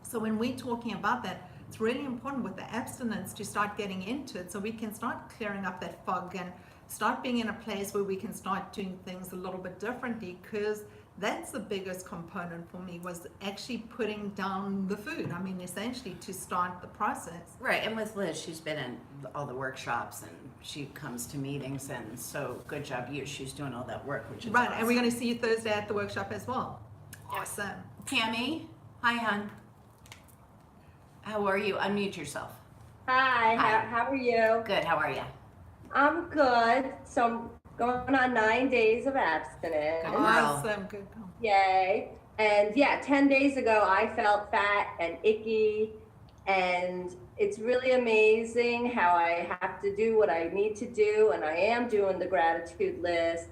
[SPEAKER 2] So when we're talking about that, it's really important with the abstinence to start getting into it so we can start clearing up that fog and start being in a place where we can start doing things a little bit differently, because that's the biggest component for me, was actually putting down the food. I mean, essentially to start the process.
[SPEAKER 1] Right, and with Liz, she's been in all the workshops and she comes to meetings, and so good job you. She's doing all that work, which is
[SPEAKER 2] right.
[SPEAKER 1] awesome.
[SPEAKER 2] And we're going to see you Thursday at the workshop as well. Awesome.
[SPEAKER 1] Tammy, hi, hon. How are you? Unmute yourself.
[SPEAKER 6] Hi,
[SPEAKER 1] Hi.
[SPEAKER 6] how are you?
[SPEAKER 1] Good, how are you?
[SPEAKER 6] I'm good. So I'm going on 9 days of abstinence.
[SPEAKER 1] Good. Girl.
[SPEAKER 2] Awesome. Good girl.
[SPEAKER 6] Yay. And yeah, 10 days ago, I felt fat and icky. And it's really amazing how I have to do what I need to do. And I am doing the gratitude list,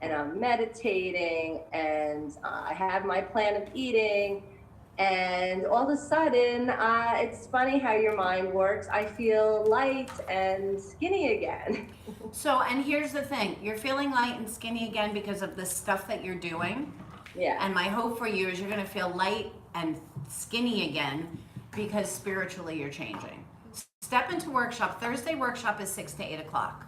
[SPEAKER 6] and I'm meditating, and I have my plan of eating. And all of a sudden, it's funny how your mind works. I feel light and skinny again.
[SPEAKER 1] So, and here's the thing. You're feeling light and skinny again because of the stuff that you're doing.
[SPEAKER 6] Yeah.
[SPEAKER 1] And my hope for you is you're going to feel light and skinny again because spiritually you're changing. Step into workshop. Thursday workshop is 6 to 8 o'clock.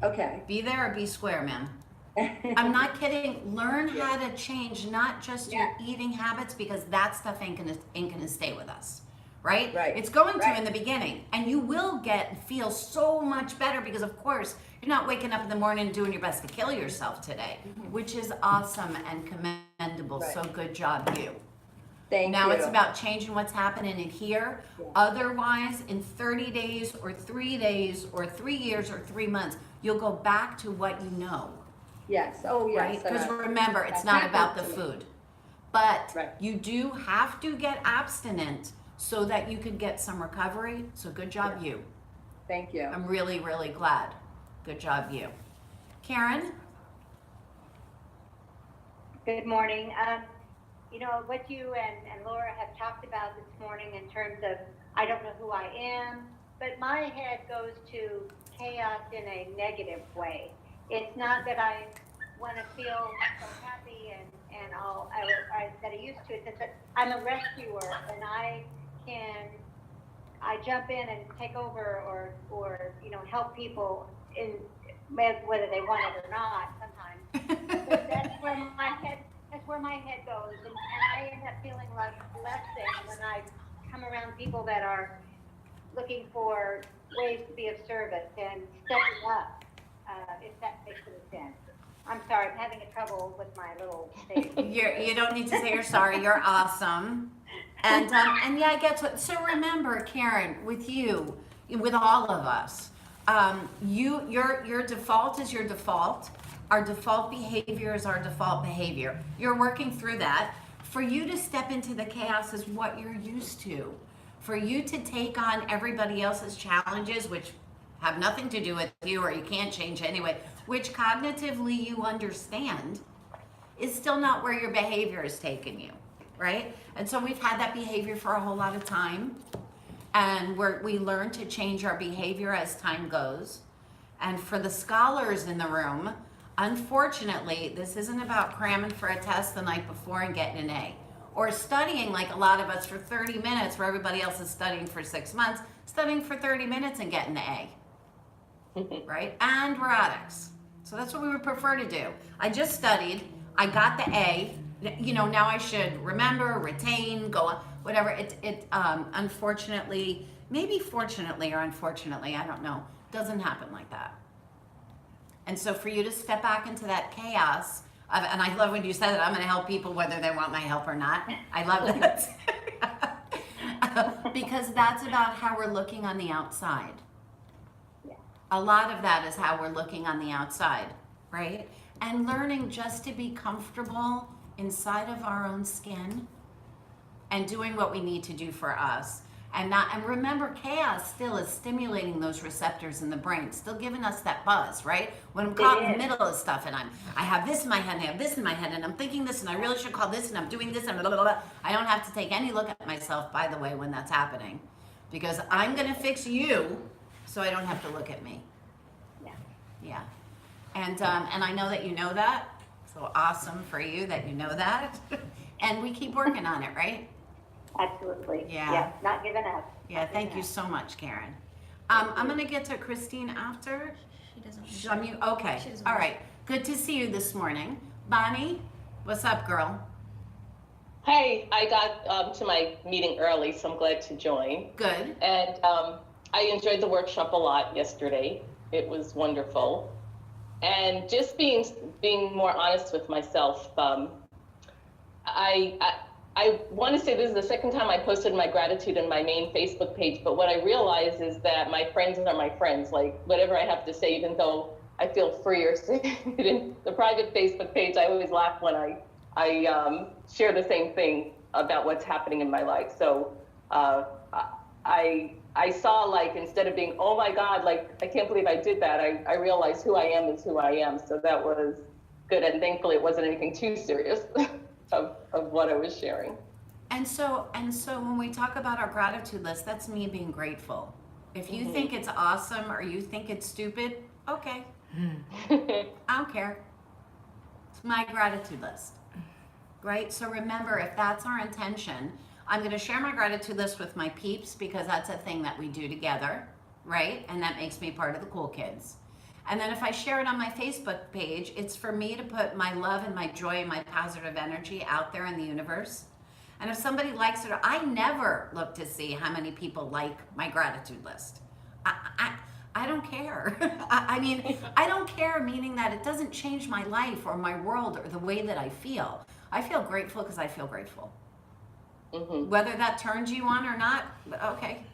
[SPEAKER 6] Okay.
[SPEAKER 1] Be there or be square, man. I'm not kidding. Learn how to change not just your eating habits, because that stuff ain't gonna stay with us, right?
[SPEAKER 6] Right.
[SPEAKER 1] It's going to
[SPEAKER 6] Right.
[SPEAKER 1] in the beginning, and you will feel so much better because, of course, you're not waking up in the morning and doing your best to kill yourself today, which is awesome and commendable.
[SPEAKER 6] Right.
[SPEAKER 1] So good job, you.
[SPEAKER 6] Thank
[SPEAKER 1] Now
[SPEAKER 6] you.
[SPEAKER 1] it's about changing what's happening in here.
[SPEAKER 6] Yeah.
[SPEAKER 1] Otherwise, in 30 days or 3 days or 3 years or 3 months, you'll go back to what you know.
[SPEAKER 6] Yes. Oh, yes.
[SPEAKER 1] Right? Because
[SPEAKER 6] And
[SPEAKER 1] remember, it's
[SPEAKER 6] that
[SPEAKER 1] not about the
[SPEAKER 6] happens to me.
[SPEAKER 1] food. But
[SPEAKER 6] Right.
[SPEAKER 1] you do have to get abstinent so that you could get some recovery. So good job,
[SPEAKER 6] Yeah.
[SPEAKER 1] you.
[SPEAKER 6] Thank you.
[SPEAKER 1] I'm really, really glad. Good job, you. Karen?
[SPEAKER 7] Good morning. You know, what you and Laura have talked about this morning in terms of, I don't know who I am, but my head goes to chaos in a negative way. It's not that I want to feel so happy and that I used to. It's just that I'm a rescuer, and I jump in and take over or you know, help people in whether they want it or not sometimes. But that's where my head goes, and I end up feeling like less than when I come around people that are looking for ways to be of service and stepping up. If that makes any sense. I'm sorry, I'm having trouble with my little face.
[SPEAKER 1] You don't need to say you're sorry. You're awesome. And yeah, I get to. So remember, Karen, with you, with all of us, your default is your default. Our default behavior is our default behavior. You're working through that. For you to step into the chaos is what you're used to. For you to take on everybody else's challenges, which have nothing to do with you or you can't change anyway, which cognitively you understand, is still not where your behavior is taking you, right? And so we've had that behavior for a whole lot of time. And we learn to change our behavior as time goes. And for the scholars in the room, unfortunately, this isn't about cramming for a test the night before and getting an A. Or studying like a lot of us for 30 minutes where everybody else is studying for 6 months, studying for 30 minutes and getting the A. Right? And we're addicts. So that's what we would prefer to do. I just studied, I got the A, you know, now I should remember, retain, go on, whatever. It unfortunately, maybe fortunately or unfortunately, I don't know, doesn't happen like that. And so for you to step back into that chaos, and I love when you said that I'm going to help people whether they want my help or not. I love that. Because that's about how we're looking on the outside.
[SPEAKER 7] Yeah.
[SPEAKER 1] A lot of that is how we're looking on the outside, right? And learning just to be comfortable inside of our own skin and doing what we need to do for us. And remember, chaos still is stimulating those receptors in the brain, still giving us that buzz, right? When I'm caught in the middle of stuff and I have this in my head, and I have this in my head, and I'm thinking this, and I really should call this, and I'm doing this, and blah, blah, blah. I don't have to take any look at myself, by the way, when that's happening, because I'm gonna fix you so I don't have to look at me.
[SPEAKER 7] Yeah.
[SPEAKER 1] Yeah. And I know that you know that, so awesome for you that you know that. And we keep working on it, right?
[SPEAKER 7] Absolutely.
[SPEAKER 1] Yeah.
[SPEAKER 7] Not giving up.
[SPEAKER 1] Yeah, thank you so much, Karen. I'm gonna get to Christine after.
[SPEAKER 8] She doesn't.
[SPEAKER 1] Okay,
[SPEAKER 8] She doesn't
[SPEAKER 1] all
[SPEAKER 8] want
[SPEAKER 1] right. Good to see you this morning. Bonnie, what's up, girl?
[SPEAKER 9] Hey, I got to my meeting early, so I'm glad to join.
[SPEAKER 1] Good.
[SPEAKER 9] And I enjoyed the workshop a lot yesterday. It was wonderful. And just being more honest with myself, I want to say this is the second time I posted my gratitude in my main Facebook page, but what I realize is that my friends are my friends. Like, whatever I have to say, even though I feel freer saying it in the private Facebook page, I always laugh when I share the same thing about what's happening in my life. So I saw, like, instead of being, oh my God, like, I can't believe I did that, I realized who I am is who I am. So that was good. And thankfully it wasn't anything too serious. Of what I was sharing.
[SPEAKER 1] And so when we talk about our gratitude list, that's me being grateful. If you think it's awesome or you think it's stupid, okay. I don't care. It's my gratitude list, right? So remember, if that's our intention, I'm going to share my gratitude list with my peeps because that's a thing that we do together, right? And that makes me part of the cool kids. And then if I share it on my Facebook page, it's for me to put my love and my joy and my positive energy out there in the universe. And if somebody likes it, I never look to see how many people like my gratitude list. I don't care. I mean, I don't care, meaning that it doesn't change my life or my world or the way that I feel. I feel grateful because I feel grateful. Whether that turns you on or not, okay.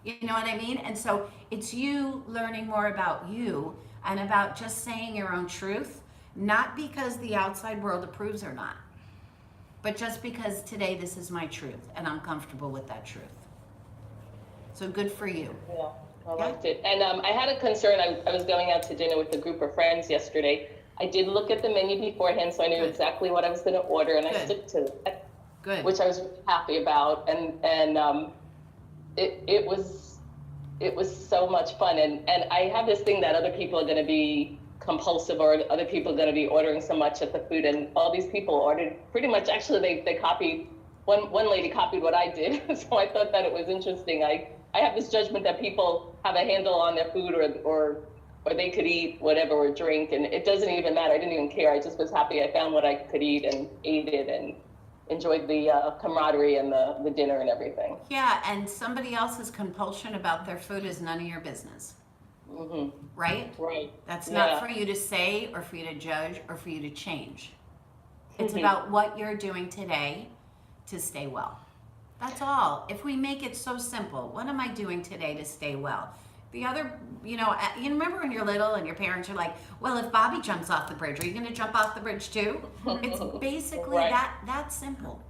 [SPEAKER 1] You know what I mean? And so it's you learning more about you and about just saying your own truth, not because the outside world approves or not, but just because today this is my truth and I'm comfortable with that truth. So good for you.
[SPEAKER 9] Yeah, I liked it. And I had a concern. I was going out to dinner with a group of friends yesterday. I did look at the menu beforehand, so I knew exactly what I was going to order, and I stuck to that, which I was really happy about. And it was so much fun. And I have this thing that other people are going to be compulsive, or other people are going to be ordering so much at the food, and all these people ordered pretty much. Actually, they copied, one lady copied what I did. So I thought that it was interesting. I have this judgment that people have a handle on their food, or they could eat whatever or drink, and it doesn't even matter. I didn't even care. I just was happy I found what I could eat and ate it and enjoyed the camaraderie and the dinner and everything.
[SPEAKER 1] Yeah, and somebody else's compulsion about their food is none of your business. Right?
[SPEAKER 9] Right.
[SPEAKER 1] That's not for you to say or for you to judge or for you to change. It's about what you're doing today to stay well. That's all. If we make it so simple, what am I doing today to stay well? The other, you remember when you're little and your parents are like, well, if Bobby jumps off the bridge, are you going to jump off the bridge too? It's basically that simple.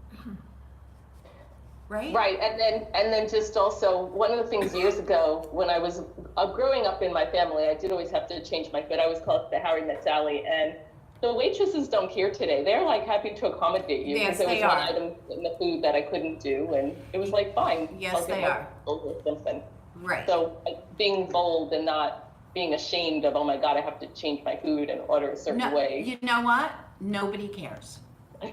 [SPEAKER 1] Right?
[SPEAKER 9] Right. And then just also, one of the things years ago when I was growing up in my family, I did always have to change my food. I always called it the Harry Met Sally. And The waitresses don't care today. They're like happy to accommodate you
[SPEAKER 1] Yes,
[SPEAKER 9] because there was
[SPEAKER 1] they
[SPEAKER 9] one
[SPEAKER 1] are.
[SPEAKER 9] item in the food that I couldn't do, and it was like, fine.
[SPEAKER 1] Yes,
[SPEAKER 9] I'll get
[SPEAKER 1] they
[SPEAKER 9] my
[SPEAKER 1] are.
[SPEAKER 9] or something.
[SPEAKER 1] Right.
[SPEAKER 9] So being bold and not being ashamed of, oh my God, I have to change my food and order a certain way.
[SPEAKER 1] You know what? Nobody cares.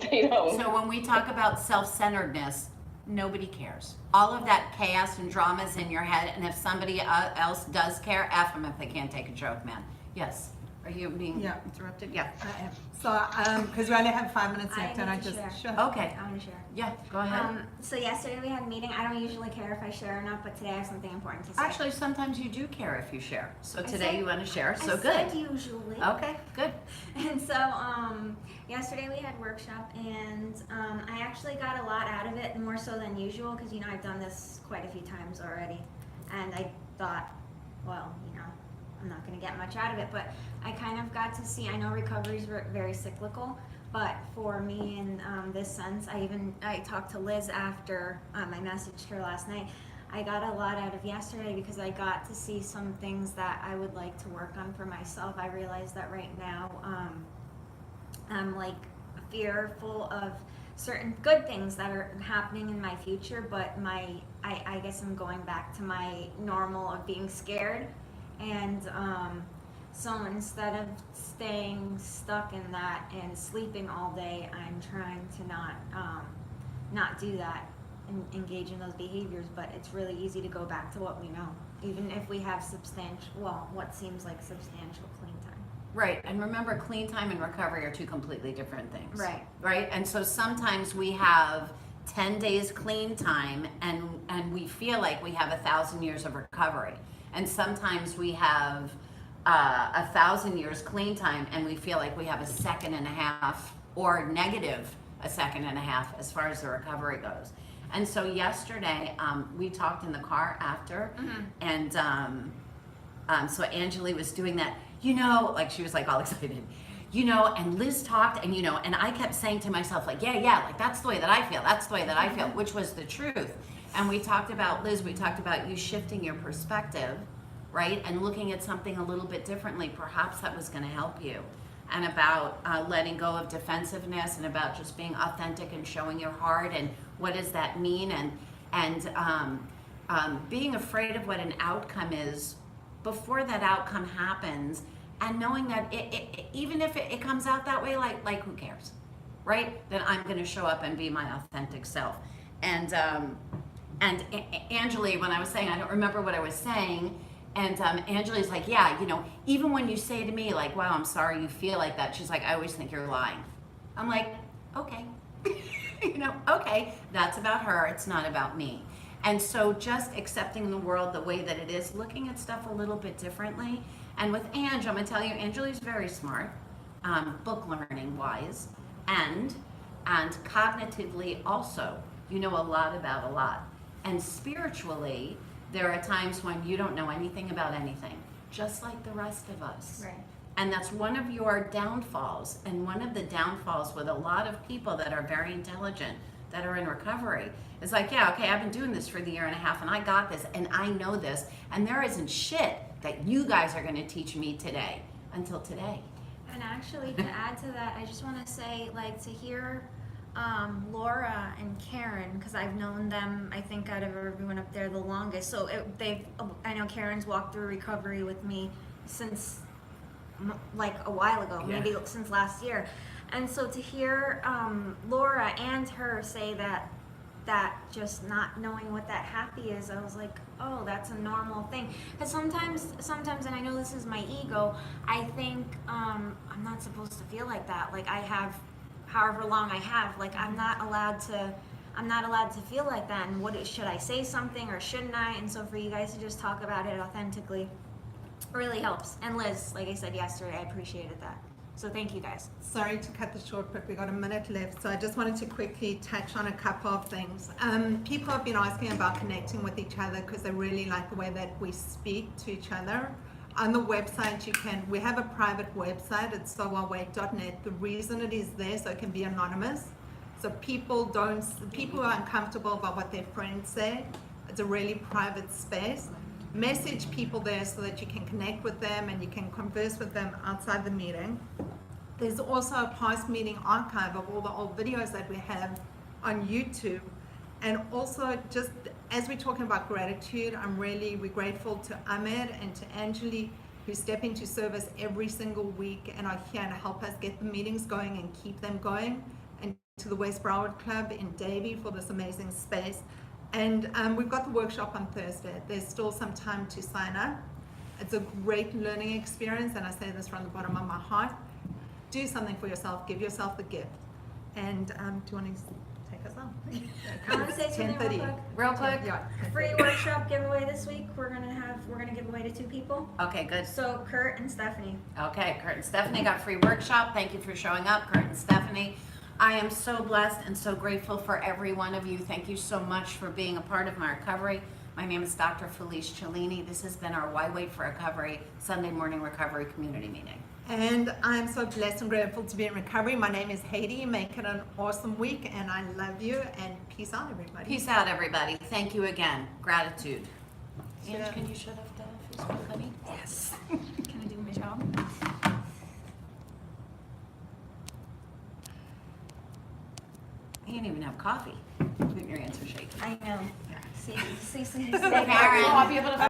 [SPEAKER 9] They don't.
[SPEAKER 1] So when we talk about self-centeredness, nobody cares. All of that chaos and drama is in your head, and if somebody else does care, F them if they can't take a joke, man. Yes. Are you being interrupted? Yeah.
[SPEAKER 2] I am. So, because we only have 5 minutes left, and I
[SPEAKER 8] need to
[SPEAKER 2] just
[SPEAKER 8] share.
[SPEAKER 1] Okay.
[SPEAKER 8] I want to share.
[SPEAKER 1] Yeah, go ahead.
[SPEAKER 8] So yesterday we had a meeting. I don't usually care if I share or not, but today I have something important to say.
[SPEAKER 1] Actually, sometimes you do care if you share. So today
[SPEAKER 8] said-
[SPEAKER 1] you want to share, so
[SPEAKER 8] I
[SPEAKER 1] good.
[SPEAKER 8] said usually.
[SPEAKER 1] Okay, good.
[SPEAKER 8] And so yesterday we had workshop, and I actually got a lot out of it, more so than usual, because I've done this quite a few times already, and I thought, well, I'm not going to get much out of it, but I kind of got to see. I know recovery is very cyclical, but for me in this sense, I talked to Liz after I messaged her last night. I got a lot out of yesterday because I got to see some things that I would like to work on for myself. I realized that right now I'm like fearful of certain good things that are happening in my future, but I guess I'm going back to my normal of being scared. And so instead of staying stuck in that and sleeping all day, I'm trying to not do that and engage in those behaviors. But it's really easy to go back to what we know, even if we have what seems like substantial clean time.
[SPEAKER 1] Right, and remember, clean time and recovery are two completely different things.
[SPEAKER 8] Right.
[SPEAKER 1] Right, and so sometimes we have 10 days clean time and we feel like we have 1,000 years of recovery. And sometimes we have 1,000 years clean time and we feel like we have a second and a half or negative a second and a half as far as the recovery goes. And so yesterday, we talked in the car after, and so Angeli was doing that, like she was like all excited, and Liz talked, and and I kept saying to myself, like, yeah, like that's the way that I feel, which was the truth. And we talked about, Liz, you shifting your perspective, right? And looking at something a little bit differently, perhaps that was going to help you. And about letting go of defensiveness and about just being authentic and showing your heart and what does that mean? And being afraid of what an outcome is before that outcome happens, and knowing that even if it comes out that way, like who cares, right? Then I'm going to show up and be my authentic self. And Angeli, when I was saying, I don't remember what I was saying, and Angeli's like, yeah, even when you say to me, like, wow, I'm sorry you feel like that, she's like, I always think you're lying. I'm like, okay, okay, that's about her, it's not about me. And so just accepting the world the way that it is, looking at stuff a little bit differently. And with Ange, I'm gonna tell you, Angeli's very smart, book learning wise, and cognitively also, a lot about a lot. And spiritually, there are times when you don't know anything about anything, just like the rest of us.
[SPEAKER 8] Right.
[SPEAKER 1] And that's one of your downfalls, and one of the downfalls with a lot of people that are very intelligent, that are in recovery. It's like, yeah, okay, I've been doing this for the year and a half, and I got this, and I know this, and there isn't shit that you guys are going to teach me today, until today.
[SPEAKER 8] And actually, to add to that, I just want to say, like, to hear Laura and Karen, because I've known them, I think, out of everyone up there the longest. So I know Karen's walked through recovery with me since like a while ago, maybe since last year. And so to hear Laura and her say that just not knowing what that happy is, I was like, oh, that's a normal thing. Because sometimes, and I know this is my ego, I think I'm not supposed to feel like that. Like I have however long I have, like I'm not allowed to feel like that. And should I say something or shouldn't I? And so for you guys to just talk about it authentically really helps. And Liz, like I said yesterday, I appreciated that. So thank you guys.
[SPEAKER 2] Sorry to cut this short, but we got a minute left. So I just wanted to quickly touch on a couple of things. People have been asking about connecting with each other because they really like the way that we speak to each other. On the website, we have a private website, it's sowawake.net. The reason it is there, so it can be anonymous. So people who are uncomfortable about what their friends say, it's a really private space. Message people there so that you can connect with them and you can converse with them outside the meeting. There's also a past meeting archive of all the old videos that we have on YouTube. And also, just as we're talking about gratitude, we're grateful to Ahmed and to Angeli, who step into service every single week and are here to help us get the meetings going and keep them going. And to the West Broward Club in Davie for this amazing space. And we've got the workshop on Thursday. There's still some time to sign up. It's a great learning experience, and I say this from the bottom of my heart. Do something for yourself. Give yourself the gift. And do you want to take us on?
[SPEAKER 8] I want to say something real quick.
[SPEAKER 1] Real quick?
[SPEAKER 2] Yeah.
[SPEAKER 8] Free workshop giveaway this week. We're gonna give away to 2 people.
[SPEAKER 1] Okay, good.
[SPEAKER 8] So Kurt and Stephanie.
[SPEAKER 1] Okay, Kurt and Stephanie got free workshop. Thank you for showing up, Kurt and Stephanie. I am so blessed and so grateful for every one of you. Thank you so much for being a part of my recovery. My name is Dr. Felice Cellini. This has been our Why Wait for Recovery Sunday morning recovery community meeting.
[SPEAKER 2] And I'm so blessed and grateful to be in recovery. My name is Haiti. Make it an awesome week, and I love you. And peace out, everybody.
[SPEAKER 1] Peace out, everybody. Thank you again. Gratitude. Ange, can you shut off the Facebook, honey?
[SPEAKER 8] Yes. Can I do my job?
[SPEAKER 1] You didn't even have coffee. Your answer shaking.
[SPEAKER 8] I know. See,
[SPEAKER 1] Karen.
[SPEAKER 3] I'll be able to